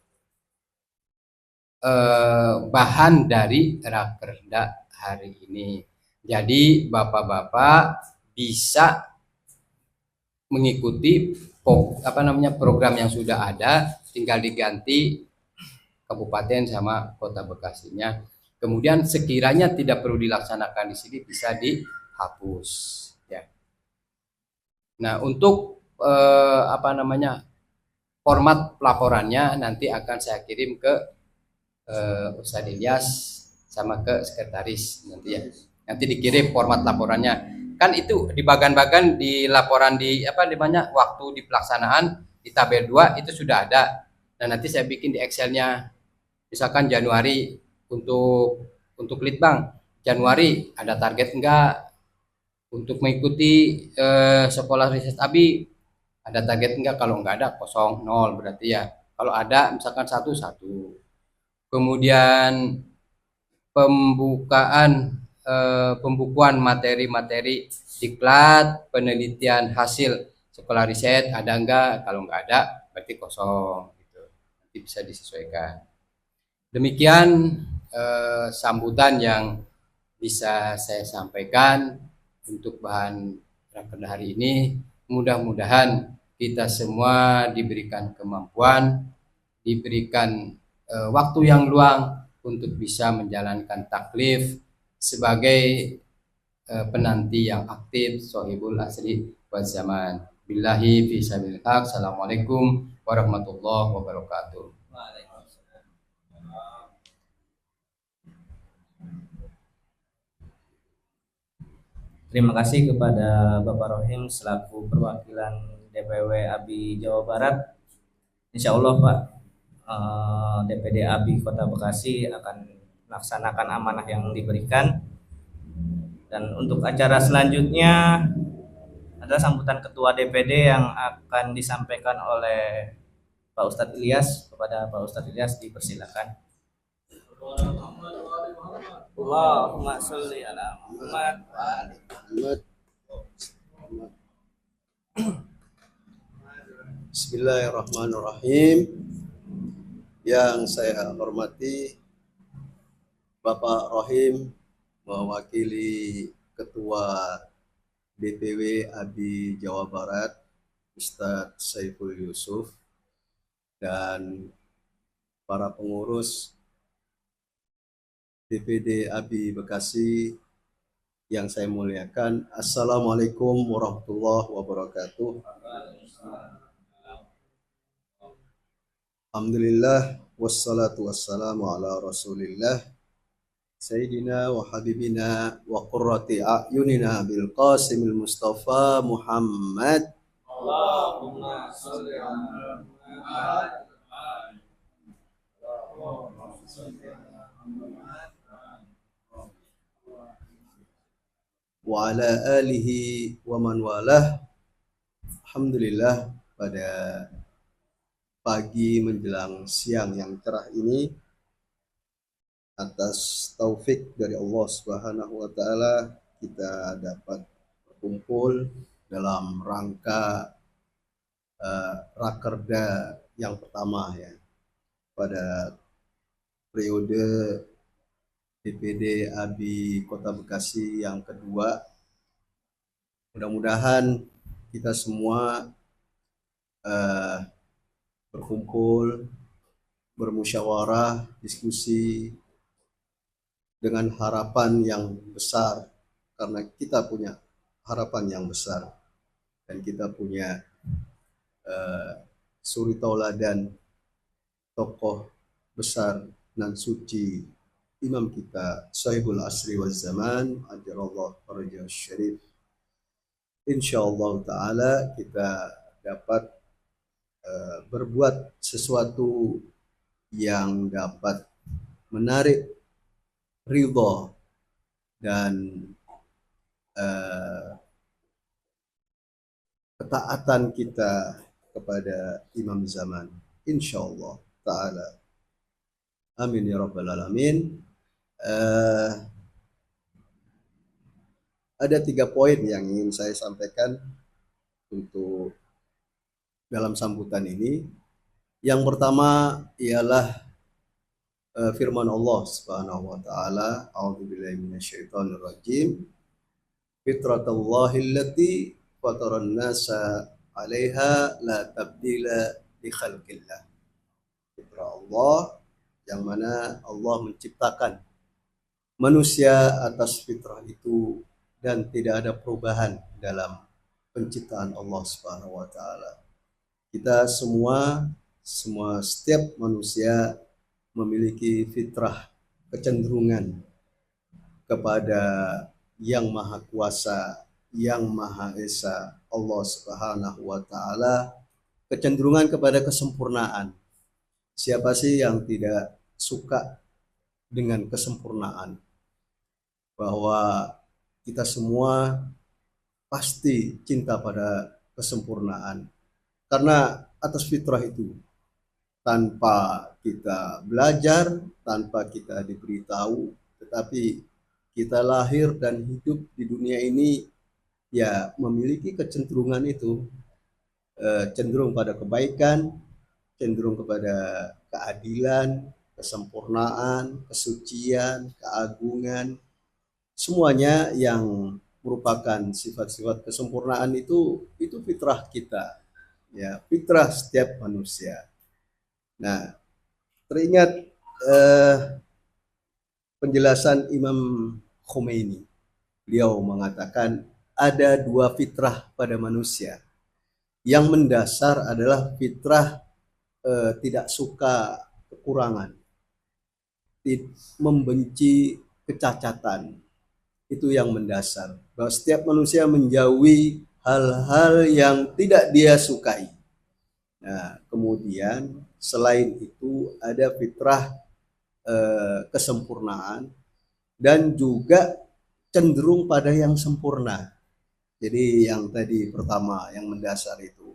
bahan dari Rakerda hari ini. Jadi bapak-bapak bisa mengikuti program yang sudah ada, tinggal diganti kabupaten sama Kota Bekasinya. Kemudian sekiranya tidak perlu dilaksanakan di sini bisa dihapus. Ya. Nah, untuk format pelaporannya nanti akan saya kirim ke Ustadz Ilyas sama ke sekretaris nanti ya. Nanti dikirim format laporannya. Kan itu di bagan-bagan di laporan di apa namanya waktu di pelaksanaan di tabel 2 itu sudah ada. Dan nanti saya bikin di Excelnya. Misalkan Januari untuk litbang Januari ada target enggak, untuk mengikuti sekolah riset ABI ada target enggak, kalau enggak ada kosong nol berarti ya, kalau ada misalkan satu satu. Kemudian pembukuan materi-materi diklat penelitian hasil sekolah riset ada enggak, kalau enggak ada berarti kosong gitu. Nanti bisa disesuaikan. Demikian sambutan yang bisa saya sampaikan untuk bahan rakerda hari ini. Mudah-mudahan kita semua diberikan kemampuan, diberikan waktu yang luang untuk bisa menjalankan taklif sebagai penanti yang aktif sohibul asri wal zaman. Billahi fi sabilillah. Assalamualaikum warahmatullahi wabarakatuh. Terima kasih kepada Bapak Rohim selaku perwakilan DPW ABI Jawa Barat. Insya Allah Pak, DPD ABI Kota Bekasi akan melaksanakan amanah yang diberikan. Dan untuk acara selanjutnya adalah sambutan Ketua DPD yang akan disampaikan oleh Pak Ustadz Ilyas. Kepada Pak Ustadz Ilyas dipersilakan. Allahumma sholli ala Muhammad. Bismillahirrahmanirrahim. Yang saya hormati Bapak Rohim mewakili Ketua DPW ABI Jawa Barat Ustadz Saiful Yusuf dan para pengurus DPD ABI Bekasi yang saya muliakan. Assalamualaikum warahmatullahi wabarakatuh. Alhamdulillah wassalatu wassalamu ala Rasulillah Sayyidina wa habibina wa qurrati a'yunina bil qasimil Mustafa Muhammad. Allahumma sholli ala Muhammad. Wa ala alihi wa man walah. Alhamdulillah, pada pagi menjelang siang yang cerah ini, atas taufik dari Allah Subhanahu wa taala, kita dapat berkumpul dalam rangka rakerda yang pertama ya pada periode DPD ABI Kota Bekasi yang kedua. Mudah-mudahan kita semua berkumpul, bermusyawarah, diskusi dengan harapan yang besar, karena kita punya harapan yang besar dan kita punya suri tauladan tokoh besar nan suci imam kita Sahibul Asri wal Zaman ajarallahu farajah syarif. Insyaallah taala kita dapat berbuat sesuatu yang dapat menarik ridha dan ketaatan kita kepada imam zaman, insyaallah taala. Amin ya rabbal alamin. Ada 3 poin yang ingin saya sampaikan untuk dalam sambutan ini. Yang pertama ialah firman Allah Subhanahu wa taala, a'udzubillahi minasyaitonir rajim. Fitratallahi allati fataran nasa 'alaiha la tabdila li khalqillah. Fitrah Allah yang mana Allah menciptakan manusia atas fitrah itu dan tidak ada perubahan dalam penciptaan Allah Subhanahu wa taala. Kita semua setiap manusia memiliki fitrah kecenderungan kepada Yang Maha Kuasa, Yang Maha Esa, Allah Subhanahu wa Ta'ala, kecenderungan kepada kesempurnaan. Siapa sih yang tidak suka dengan kesempurnaan? Bahwa kita semua pasti cinta pada kesempurnaan. Karena atas fitrah itu, tanpa kita belajar, tanpa kita diberitahu, tetapi kita lahir dan hidup di dunia ini ya memiliki kecenderungan itu, cenderung pada kebaikan, cenderung kepada keadilan, kesempurnaan, kesucian, keagungan, semuanya yang merupakan sifat-sifat kesempurnaan itu fitrah kita, ya, fitrah setiap manusia. Nah, teringat penjelasan Imam Khomeini. Beliau mengatakan ada dua fitrah pada manusia. Yang mendasar adalah fitrah tidak suka kekurangan, membenci kecacatan. Itu yang mendasar. Bahwa setiap manusia menjauhi hal-hal yang tidak dia sukai. Nah, kemudian selain itu ada fitrah kesempurnaan dan juga cenderung pada yang sempurna. Jadi yang tadi pertama yang mendasar itu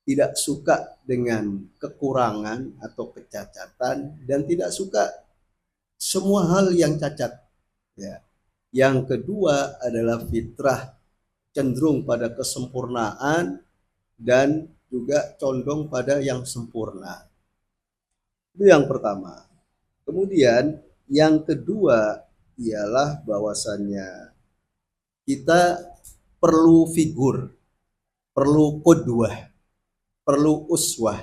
tidak suka dengan kekurangan atau kecacatan dan tidak suka semua hal yang cacat. Ya. Yang kedua adalah fitrah cenderung pada kesempurnaan dan juga condong pada yang sempurna. Itu yang pertama. Kemudian yang kedua ialah bahwasannya kita perlu figur, perlu qudwah, perlu uswah.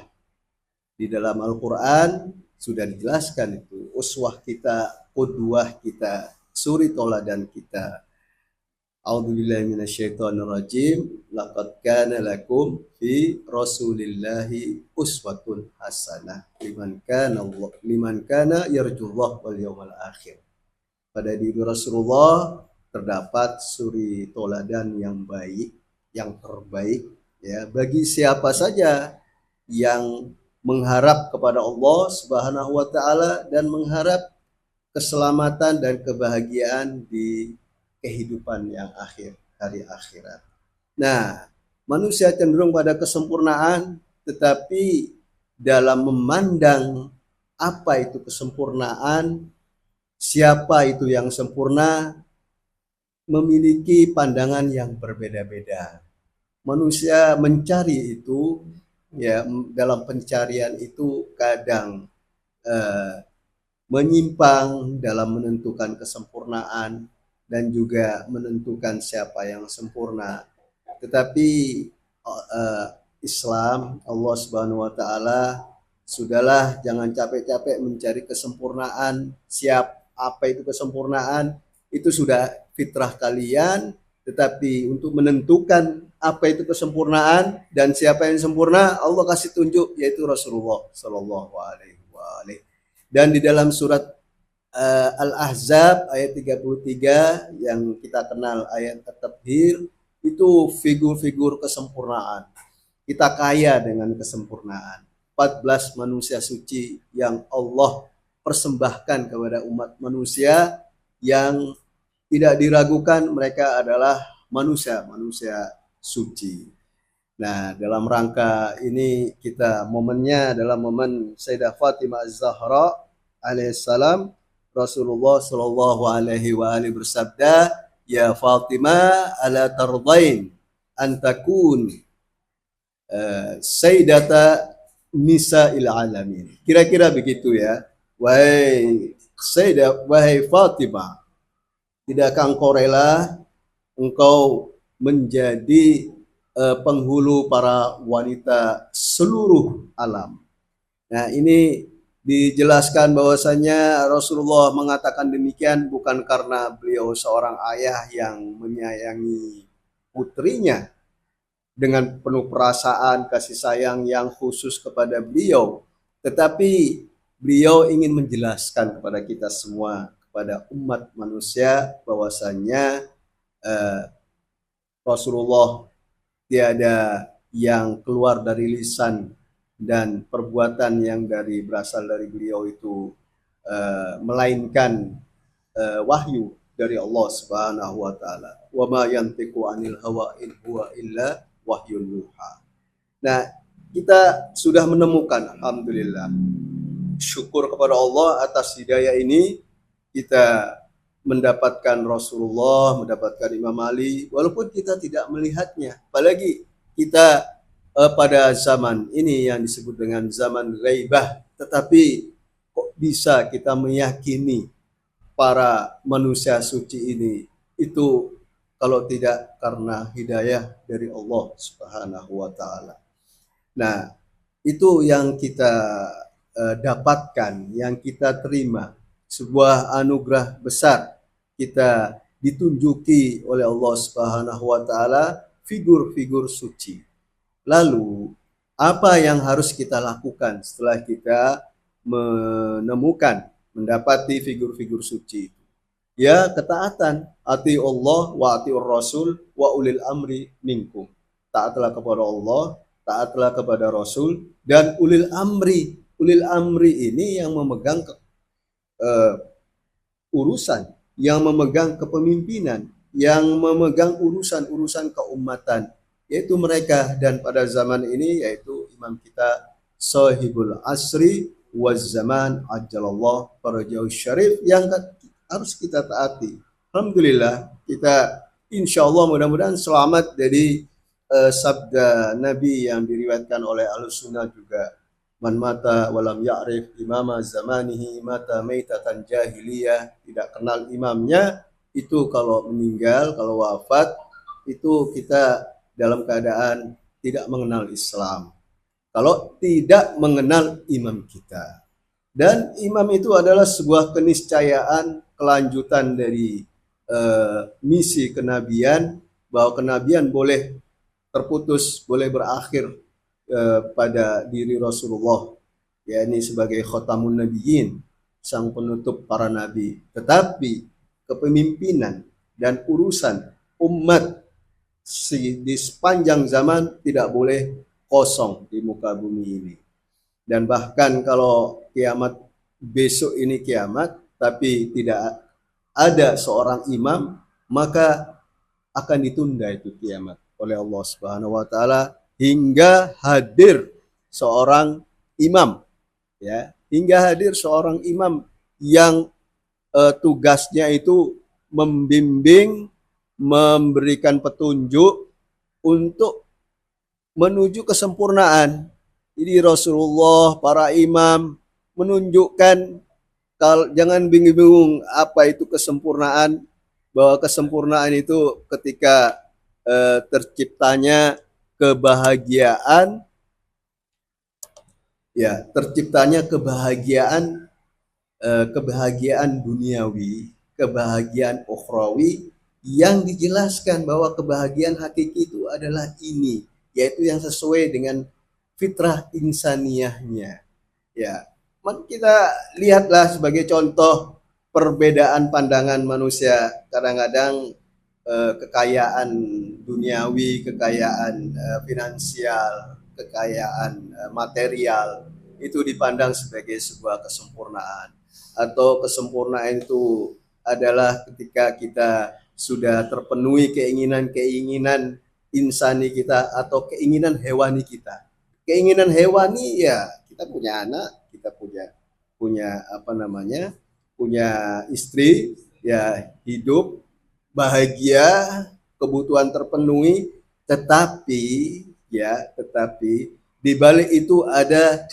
Di dalam Al-Quran sudah dijelaskan itu, uswah kita, qudwah kita, suri toladan kita. A'udzubillahi minasyaitonirrajim. Laqad kana lakum fi Rasulillahi uswatun hasanah liman kana yarjullah wal yawmal akhir. Pada diri Rasulullah terdapat suri toladan yang baik, yang terbaik, ya, bagi siapa saja yang mengharap kepada Allah Subhanahu wa Ta'ala dan mengharap keselamatan dan kebahagiaan di kehidupan yang akhir, hari akhirat. Nah, manusia cenderung pada kesempurnaan, tetapi dalam memandang apa itu kesempurnaan, siapa itu yang sempurna, memiliki pandangan yang berbeda-beda. Manusia mencari itu, ya, dalam pencarian itu kadang menyimpang dalam menentukan kesempurnaan dan juga menentukan siapa yang sempurna. Tetapi Islam, Allah Subhanahu wa Ta'ala, sudahlah, jangan capek-capek mencari kesempurnaan. Apa itu kesempurnaan? Itu sudah fitrah kalian, tetapi untuk menentukan apa itu kesempurnaan dan siapa yang sempurna, Allah kasih tunjuk, yaitu Rasulullah Sallallahu Alaihi Wasallam. Dan di dalam surat Al-Ahzab ayat 33 yang kita kenal ayat At-Tathir, itu figur-figur kesempurnaan. Kita kaya dengan kesempurnaan. 14 manusia suci yang Allah persembahkan kepada umat manusia yang tidak diragukan mereka adalah manusia suci. Nah, dalam rangka ini kita momennya adalah momen Sayyidah Fatimah Az-Zahra alaihissalam. Rasulullah Shallallahu alaihi wa alihi bersabda, "Ya Fatimah, ala tardain an takun sayyidata nisa'il alamin." Kira-kira begitu ya. Wahai Sayyidah, wahai Fatimah, tidakkah engkau rela engkau menjadi penghulu para wanita seluruh alam? Nah, ini dijelaskan bahwasanya Rasulullah mengatakan demikian bukan karena beliau seorang ayah yang menyayangi putrinya dengan penuh perasaan kasih sayang yang khusus kepada beliau, tetapi beliau ingin menjelaskan kepada kita semua, kepada umat manusia, bahwasannya Rasulullah tiada yang keluar dari lisan dan perbuatan yang berasal dari beliau itu melainkan wahyu dari Allah Subhanahu wa taala. Wa ma yantiqu 'anil hawa in huwa illa wahyun yuha. Nah, kita sudah menemukan, alhamdulillah, syukur kepada Allah atas hidayah ini, kita mendapatkan Rasulullah, mendapatkan Imam Ali, walaupun kita tidak melihatnya. Apalagi kita pada zaman ini yang disebut dengan zaman ghaibah, tetapi kok bisa kita meyakini para manusia suci ini itu kalau tidak karena hidayah dari Allah Subhanahu wa taala. Nah, itu yang kita dapatkan, yang kita terima, sebuah anugerah besar. Kita ditunjuki oleh Allah Subhanahu wa taala figur-figur suci. Lalu apa yang harus kita lakukan setelah kita menemukan, mendapati figur-figur suci itu? Ya, ketaatan. Ati Allah wa atiur Rasul wa ulil amri minkum. Taatlah kepada Allah, taatlah kepada Rasul, dan ulil amri. Ulil amri ini yang memegang urusan, yang memegang kepemimpinan, yang memegang urusan-urusan keumatan, yaitu mereka. Dan pada zaman ini yaitu imam kita sahibul asri waz zaman ajalallah farajau syarif, yang harus kita taati. Alhamdulillah, kita insyaallah mudah-mudahan selamat dari sabda Nabi yang diriwayatkan oleh Ahlussunnah juga, man mata walam ya'rif imama zamanihi mata maitatan jahiliyah. Tidak kenal imamnya, itu kalau meninggal, kalau wafat, itu kita dalam keadaan tidak mengenal Islam. Kalau tidak mengenal imam kita. Dan imam itu adalah sebuah keniscayaan, kelanjutan dari misi kenabian, bahwa kenabian boleh terputus, boleh berakhir pada diri Rasulullah, yakni sebagai khatamun nabiyyin, sang penutup para nabi. Tetapi kepemimpinan dan urusan umat di sepanjang zaman tidak boleh kosong di muka bumi ini. Dan bahkan kalau kiamat besok ini kiamat, tapi tidak ada seorang imam, maka akan ditunda itu kiamat oleh Allah Subhanahu wa taala hingga hadir seorang imam, ya, hingga hadir seorang imam yang tugasnya itu membimbing, memberikan petunjuk untuk menuju kesempurnaan. Jadi Rasulullah, para imam menunjukkan, kalau jangan bingung-bingung apa itu kesempurnaan, bahwa kesempurnaan itu ketika terciptanya kebahagiaan, ya, terciptanya kebahagiaan duniawi, kebahagiaan ukhrawi, yang dijelaskan bahwa kebahagiaan hakiki itu adalah ini, yaitu yang sesuai dengan fitrah insaniyahnya. Ya, kita lihatlah sebagai contoh perbedaan pandangan manusia. Kadang-kadang kekayaan duniawi, kekayaan finansial, kekayaan material itu dipandang sebagai sebuah kesempurnaan, atau kesempurnaan itu adalah ketika kita sudah terpenuhi keinginan-keinginan insani kita atau keinginan hewani kita. Keinginan hewani, ya, kita punya anak, kita punya punya istri, ya, hidup bahagia, kebutuhan terpenuhi, tetapi di balik itu ada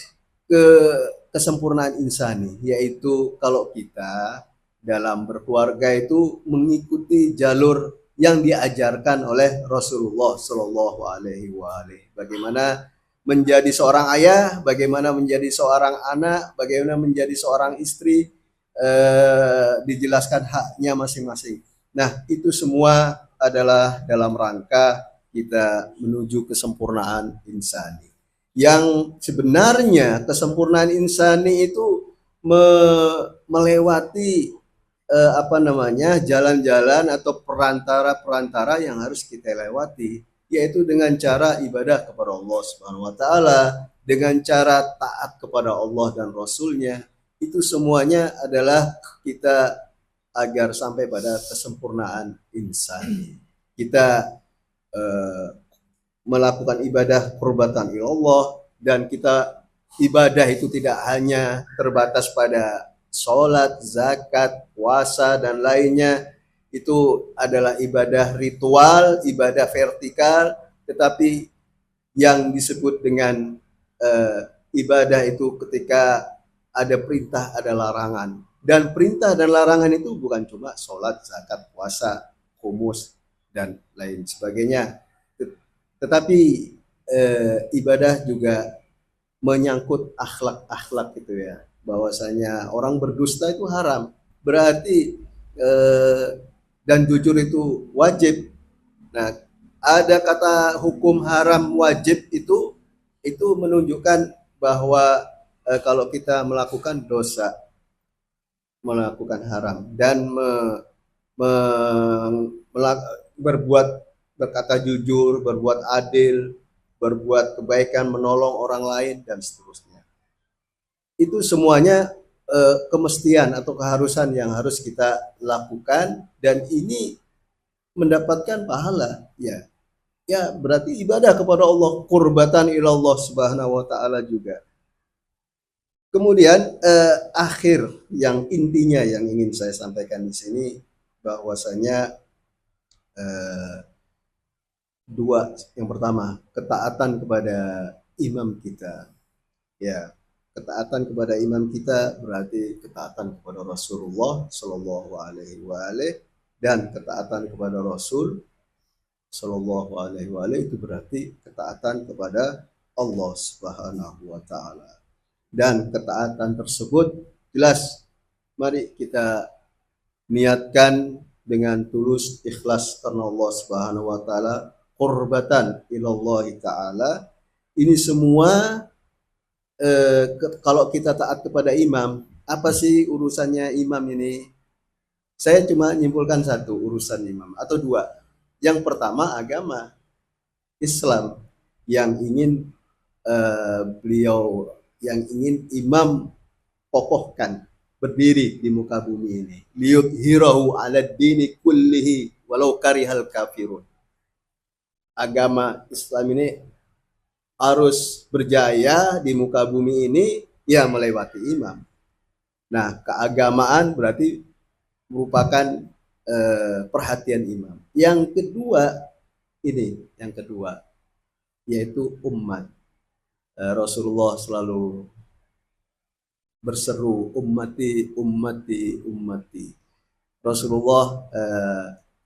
kesempurnaan insani, yaitu kalau kita dalam berkeluarga itu mengikuti jalur yang diajarkan oleh Rasulullah Shallallahu Alaihi Wasallam. Bagaimana menjadi seorang ayah, bagaimana menjadi seorang anak, bagaimana menjadi seorang istri, dijelaskan haknya masing-masing. Nah, itu semua adalah dalam rangka kita menuju kesempurnaan insani. Yang sebenarnya kesempurnaan insani itu melewati jalan-jalan atau perantara-perantara yang harus kita lewati, yaitu dengan cara ibadah kepada Allah Subhanahu wa taala, dengan cara taat kepada Allah dan Rasulnya. Itu semuanya adalah kita agar sampai pada kesempurnaan insan. Kita melakukan ibadah qurbatan ilallah, dan kita ibadah itu tidak hanya terbatas pada sholat, zakat, puasa, dan lainnya. Itu adalah ibadah ritual, ibadah vertikal, tetapi yang disebut dengan ibadah itu ketika ada perintah, ada larangan. Dan perintah dan larangan itu bukan cuma sholat, zakat, puasa, khumus, dan lain sebagainya. Tetapi ibadah juga menyangkut akhlak-akhlak gitu ya. Bahwasanya orang berdusta itu haram. Berarti dan jujur itu wajib. Nah, ada kata hukum haram wajib itu menunjukkan bahwa kalau kita melakukan dosa, melakukan haram, dan berbuat, berkata jujur, berbuat adil, berbuat kebaikan, menolong orang lain, dan seterusnya. Itu semuanya kemestian atau keharusan yang harus kita lakukan, dan ini mendapatkan pahala. Ya berarti ibadah kepada Allah, qurbatan ilallah subhanahu wa ta'ala juga. Kemudian akhir yang intinya yang ingin saya sampaikan di sini, bahwasanya dua. Yang pertama, ketaatan kepada imam kita. Ya, ketaatan kepada imam kita berarti ketaatan kepada Rasulullah Shallallahu Alaihi Wasallam, dan ketaatan kepada Rasul Shallallahu Alaihi Wasallam itu berarti ketaatan kepada Allah Subhanahu Wa Taala. Dan ketaatan tersebut jelas, mari kita niatkan dengan tulus ikhlas karena Allah Subhanahu Wa Taala, qurbatan ilallahi ta'ala. Ini semua kalau kita taat kepada imam, apa sih urusannya imam ini? Saya cuma nyimpulkan satu urusan imam, atau dua. Yang pertama, agama Islam yang ingin yang ingin imam kokohkan, berdiri di muka bumi ini. Liyudhirahu ala dini kullihi walau karihal kafirun. Agama Islam ini harus berjaya di muka bumi ini, ya melewati imam. Nah, keagamaan berarti merupakan perhatian imam. Yang kedua yaitu umat. Rasulullah selalu berseru, ummati, ummati, ummati. Rasulullah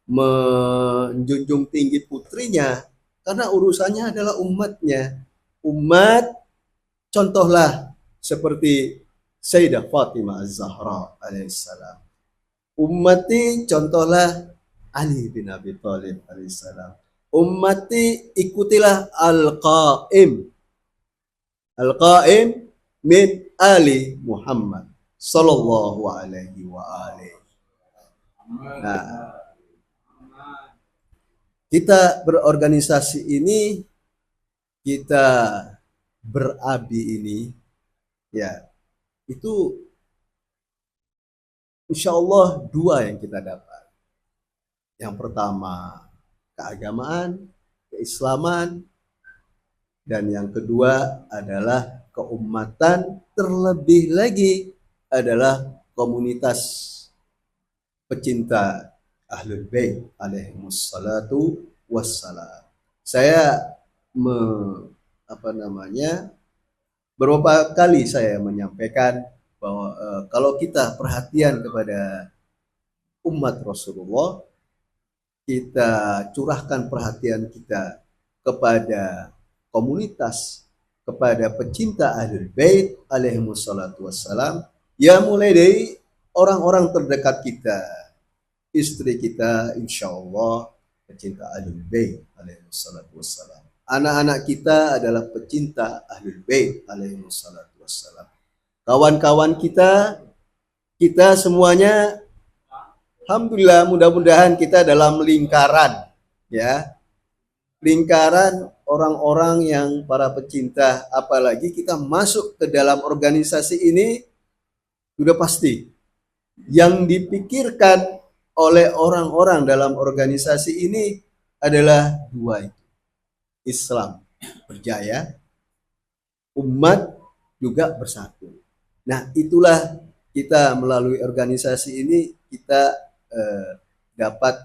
menjunjung tinggi putrinya karena urusannya adalah umatnya. Umat, contohlah seperti Sayyidah Fatimah Az-Zahra alaihissalam. Ummati, contohlah Ali bin Abi Thalib alaihissalam. Ummati, ikutilah Al-Qaim. Al-Qaim min Ali Muhammad sallallahu alaihi wa alihi. Nah, kita berorganisasi ini, kita berabi ini, ya, itu insya Allah dua yang kita dapat. Yang pertama, keagamaan, keislaman, dan yang kedua adalah keumatan, terlebih lagi adalah komunitas pecinta Ahlul Bait alaihimussalatu wassalam. Saya beberapa kali saya menyampaikan bahwa kalau kita perhatian kepada umat Rasulullah, kita curahkan perhatian kita kepada komunitas, kepada pecinta Ahlul Bait alaihimussalatu wassalam, ya mulai dari orang-orang terdekat kita, istri kita insya Allah pecinta Ahlul Bait alaihissalatu wassalam. Anak-anak kita adalah pecinta Ahlul Bait alaihissalatu wassalam. kawan-kawan kita semuanya, alhamdulillah, mudah-mudahan kita dalam lingkaran, ya, lingkaran orang-orang yang para pecinta, apalagi kita masuk ke dalam organisasi ini, sudah pasti yang dipikirkan oleh orang-orang dalam organisasi ini adalah dua, Islam berjaya, umat juga bersatu. Nah, itulah kita melalui organisasi ini kita dapat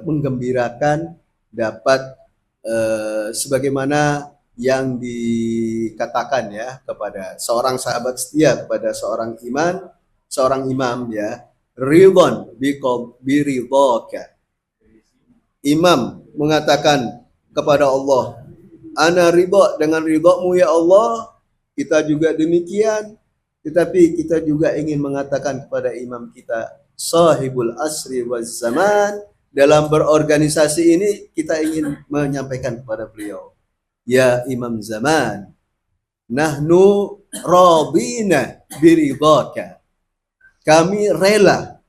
menggembirakan, dapat sebagaimana yang dikatakan ya kepada seorang sahabat setia, kepada seorang imam ya, ridwan biridhaka. Imam mengatakan kepada Allah, ana ridha dengan ridhamu ya Allah. Kita juga demikian, tetapi kita juga ingin mengatakan kepada imam kita, sahibul asri waz zaman, dalam berorganisasi ini kita ingin menyampaikan kepada beliau, ya imam zaman, nahnu radina biridhaka. Kami rela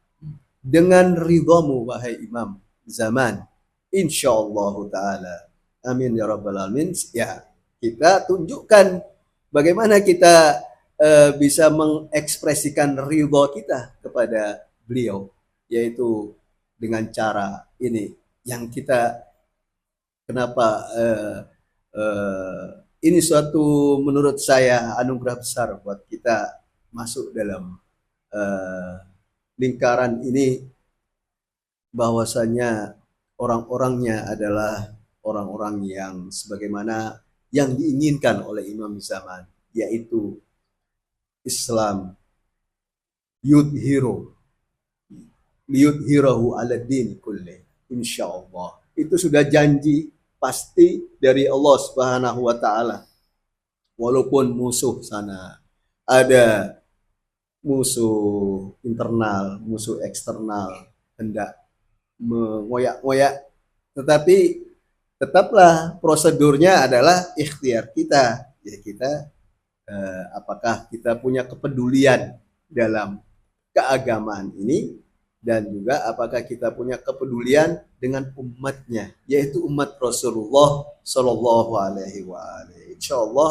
dengan ridhamu wahai imam zaman. Insyaallah taala. Amin ya rabbal alamin. Ya, kita tunjukkan bagaimana kita bisa mengekspresikan ridha kita kepada beliau, yaitu dengan cara ini yang kita kenapa ini suatu menurut saya anugerah besar buat kita masuk dalam lingkaran ini, bahwasanya orang-orangnya adalah orang-orang yang sebagaimana yang diinginkan oleh Imam Zaman, yaitu Islam yudhirahu ala din kulli, insyaallah. Itu sudah janji pasti dari Allah Subhanahu wa taala. Walaupun musuh sana, ada musuh internal, musuh eksternal hendak mengoyak-ngoyak, tetapi tetaplah prosedurnya adalah ikhtiar kita. Ya, kita apakah kita punya kepedulian dalam keagamaan ini, dan juga apakah kita punya kepedulian dengan umatnya, yaitu umat Rasulullah Shallallahu Alaihi Wasallam. Insyaallah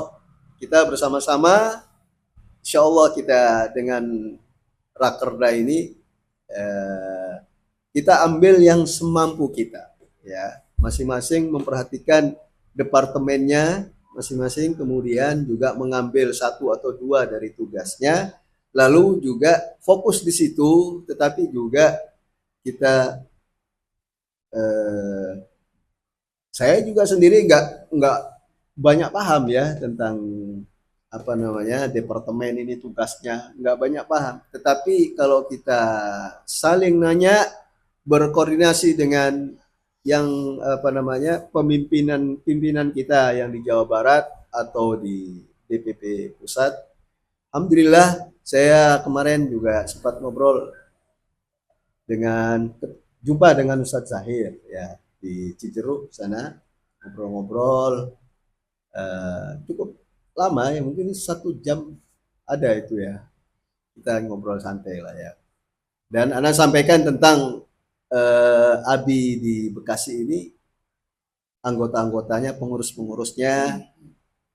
kita bersama-sama, insyaallah kita dengan Rakerda ini kita ambil yang semampu kita, ya, masing-masing memperhatikan departemennya masing-masing, kemudian juga mengambil satu atau dua dari tugasnya, lalu juga fokus di situ, tetapi juga kita saya juga sendiri nggak banyak paham ya tentang apa namanya departemen ini, tugasnya nggak banyak paham, tetapi kalau kita saling nanya, berkoordinasi dengan yang apa namanya pimpinan kita yang di Jawa Barat atau di DPP pusat, alhamdulillah saya kemarin juga sempat jumpa dengan Ustadz Zahir ya di Cijeruk sana, ngobrol-ngobrol cukup lama ya, mungkin 1 jam ada itu ya, kita ngobrol santai lah ya. Dan Ana sampaikan tentang ABI di Bekasi ini, anggota-anggotanya, pengurus-pengurusnya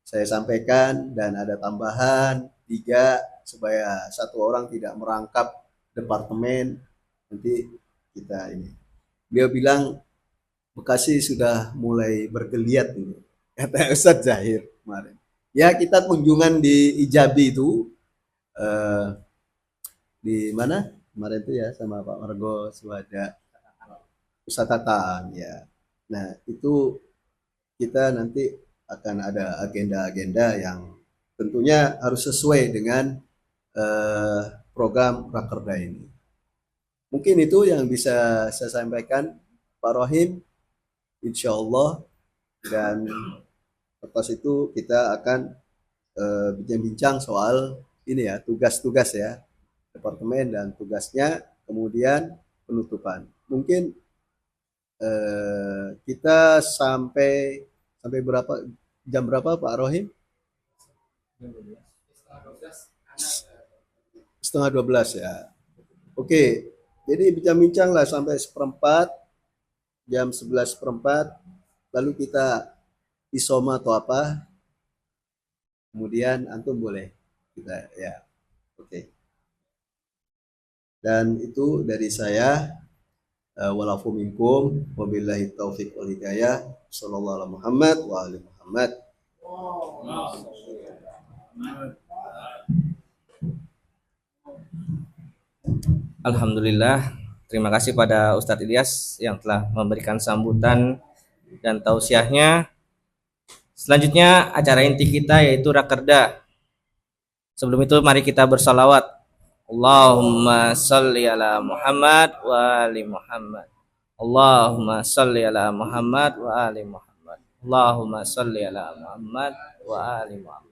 saya sampaikan, dan ada tambahan 3 supaya 1 orang tidak merangkap departemen nanti kita ini. Beliau bilang Bekasi sudah mulai bergeliat ini, kata Ustadz Zahir kemarin. Ya, kita kunjungan di Ijabi itu di mana kemarin itu ya, sama Pak Margo Suwada, Ustadz Tataan ya. Nah, itu kita nanti akan ada agenda-agenda yang tentunya harus sesuai dengan program Rakerda ini. Mungkin itu yang bisa saya sampaikan, Pak Rohim, insya Allah. Dan atas itu kita akan bincang-bincang soal ini ya, tugas-tugas ya, departemen dan tugasnya, kemudian penutupan. Mungkin kita sampai jam berapa Pak Rohim? setengah 12 ya. Oke, jadi bincang-bincang lah sampai seperempat, jam 11 seperempat, lalu kita isoma atau apa, kemudian antum boleh kita ya. Oke. Dan itu dari saya. Walafu minkum wabillahi taufiq wal hidayah. Sallallahu alaihi Muhammad wa ali Muhammad. Alhamdulillah, terima kasih pada Ustadz Ilyas yang telah memberikan sambutan dan tausiahnya. Selanjutnya acara inti kita yaitu Rakerda. Sebelum itu mari kita bersalawat. Allahumma salli ala Muhammad wa ali Muhammad. Allahumma salli ala Muhammad wa ali Muhammad. Allahumma salli ala Muhammad wa ali Muhammad.